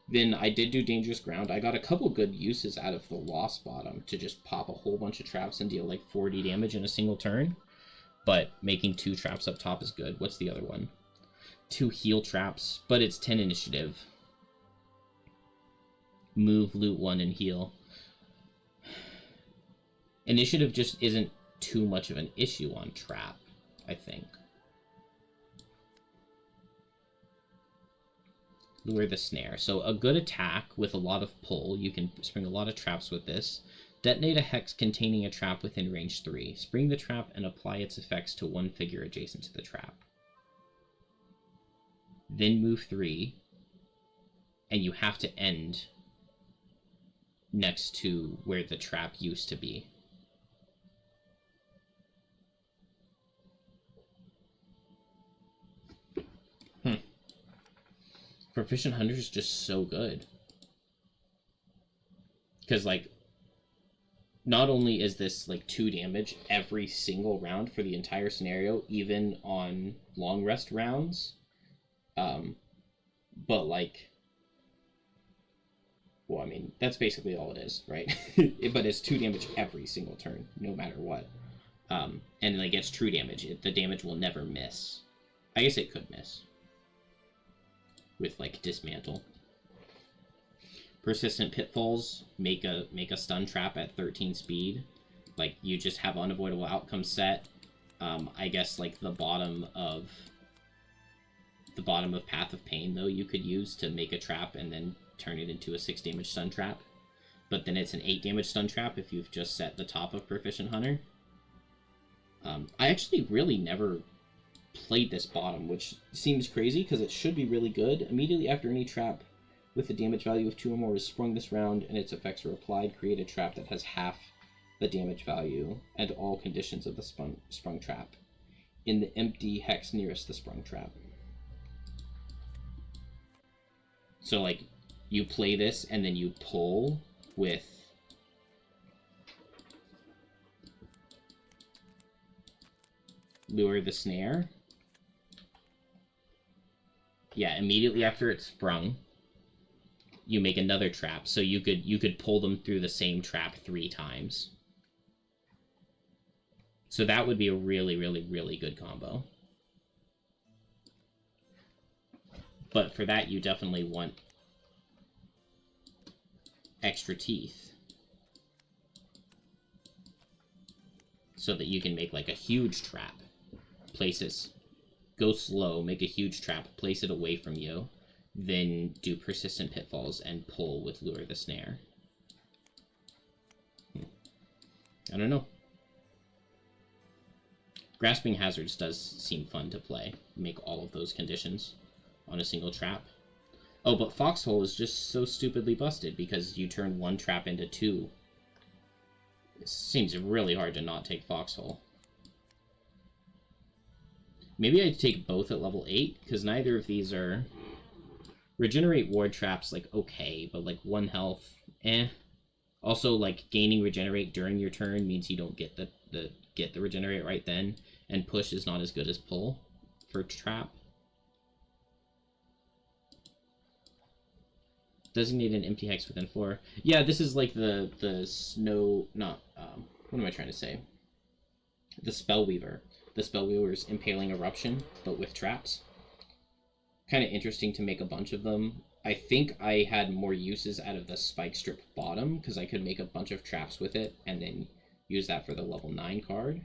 Then I did do Dangerous Ground. I got a couple good uses out of the Lost Bottom to just pop a whole bunch of traps and deal like 40 damage in a single turn. But making 2 traps up top is good. What's the other one? 2 heal traps, but it's 10 initiative. Move, loot 1, and heal. Initiative just isn't too much of an issue on trap, I think. Lure the Snare. So a good attack with a lot of pull. You can spring a lot of traps with this. Detonate a hex containing a trap within range 3. Spring the trap and apply its effects to 1 figure adjacent to the trap. Then move 3. And you have to end next to where the trap used to be. Proficient Hunter is just so good. Because, like, not only is this, like, 2 damage every single round for the entire scenario, even on long rest rounds, but, like, well, I mean, that's basically all it is, right? But it's 2 damage every single turn, no matter what. And like, it's true damage. The damage will never miss. I guess it could miss with like Dismantle. Persistent Pitfalls, make a stun trap at 13 speed. Like, you just have Unavoidable Outcome set. I guess like the bottom of Path of Pain though you could use to make a trap and then turn it into a 6 damage stun trap. But then it's an 8 damage stun trap if you've just set the top of Proficient Hunter. I actually really never played this bottom, which seems crazy because it should be really good. Immediately after any trap with a damage value of 2 or more is sprung this round and its effects are applied, create a trap that has half the damage value and all conditions of the sprung trap in the empty hex nearest the sprung trap. So, like, you play this and then you pull with Lure the Snare. Yeah, immediately after it's sprung, you make another trap. So you could pull them through the same trap 3 times. So that would be a really, really, really good combo. But for that, you definitely want extra teeth. So that you can make, like, a huge trap. Place it, go slow, make a huge trap, place it away from you, then do persistent pitfalls and pull with Lure the Snare. I don't know. Grasping Hazards does seem fun to play. Make all of those conditions on a single trap. Oh, but Foxhole is just so stupidly busted because you turn 1 trap into 2. It seems really hard to not take Foxhole. Maybe I'd take both at level 8, because neither of these are... Regenerate Ward Traps, like, okay, but, like, 1 health, eh. Also, like, gaining Regenerate during your turn means you don't get the Regenerate right then, and Push is not as good as Pull for Trap. Designate an empty hex within 4. Yeah, this is like the snow... Not, what am I trying to say? The Spellweaver. The Spellweaver's Impaling Eruption, but with traps. Kind of interesting to make a bunch of them. I think I had more uses out of the Spike Strip bottom, because I could make a bunch of traps with it, and then use that for the level 9 card.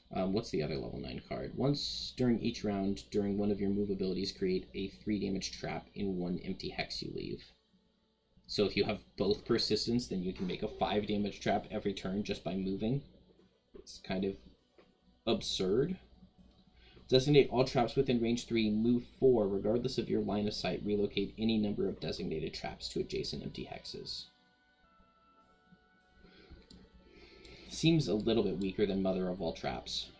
What's the other level 9 card? Once during each round, during one of your move abilities, create a 3 damage trap in 1 empty hex you leave. So if you have both Persistence, then you can make a 5 damage trap every turn just by moving. It's kind of absurd. Designate all traps within range 3, move 4, regardless of your line of sight, relocate any number of designated traps to adjacent empty hexes. Seems a little bit weaker than Mother of All Traps.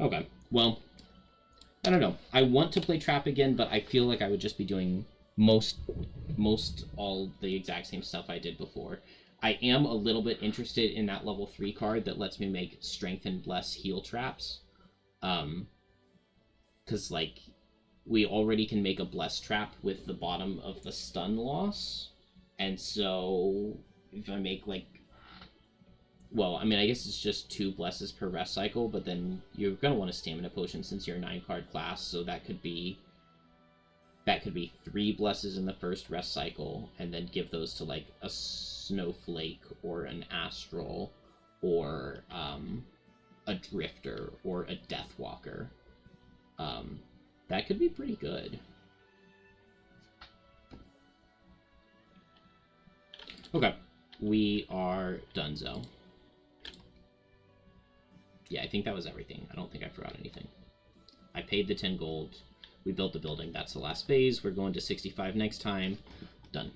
Okay, well, I don't know. I want to play Trap again, but I feel like I would just be doing most all the exact same stuff I did before. I am a little bit interested in that level 3 card that lets me make strength and less heal traps. Because, like, we already can make a Bless Trap with the bottom of the stun loss. And so, if I make, like... Well, I mean, I guess it's just 2 Blesses per rest cycle, but then you're going to want a Stamina Potion since you're a 9-card class, so that could be 3 Blesses in the first rest cycle, and then give those to, like, a Snowflake or an Astral or a Drifter or a Deathwalker. That could be pretty good. Okay, we are donezo. Yeah, I think that was everything. I don't think I forgot anything. I paid the 10 gold. We built the building. That's the last phase. We're going to 65 next time. Done.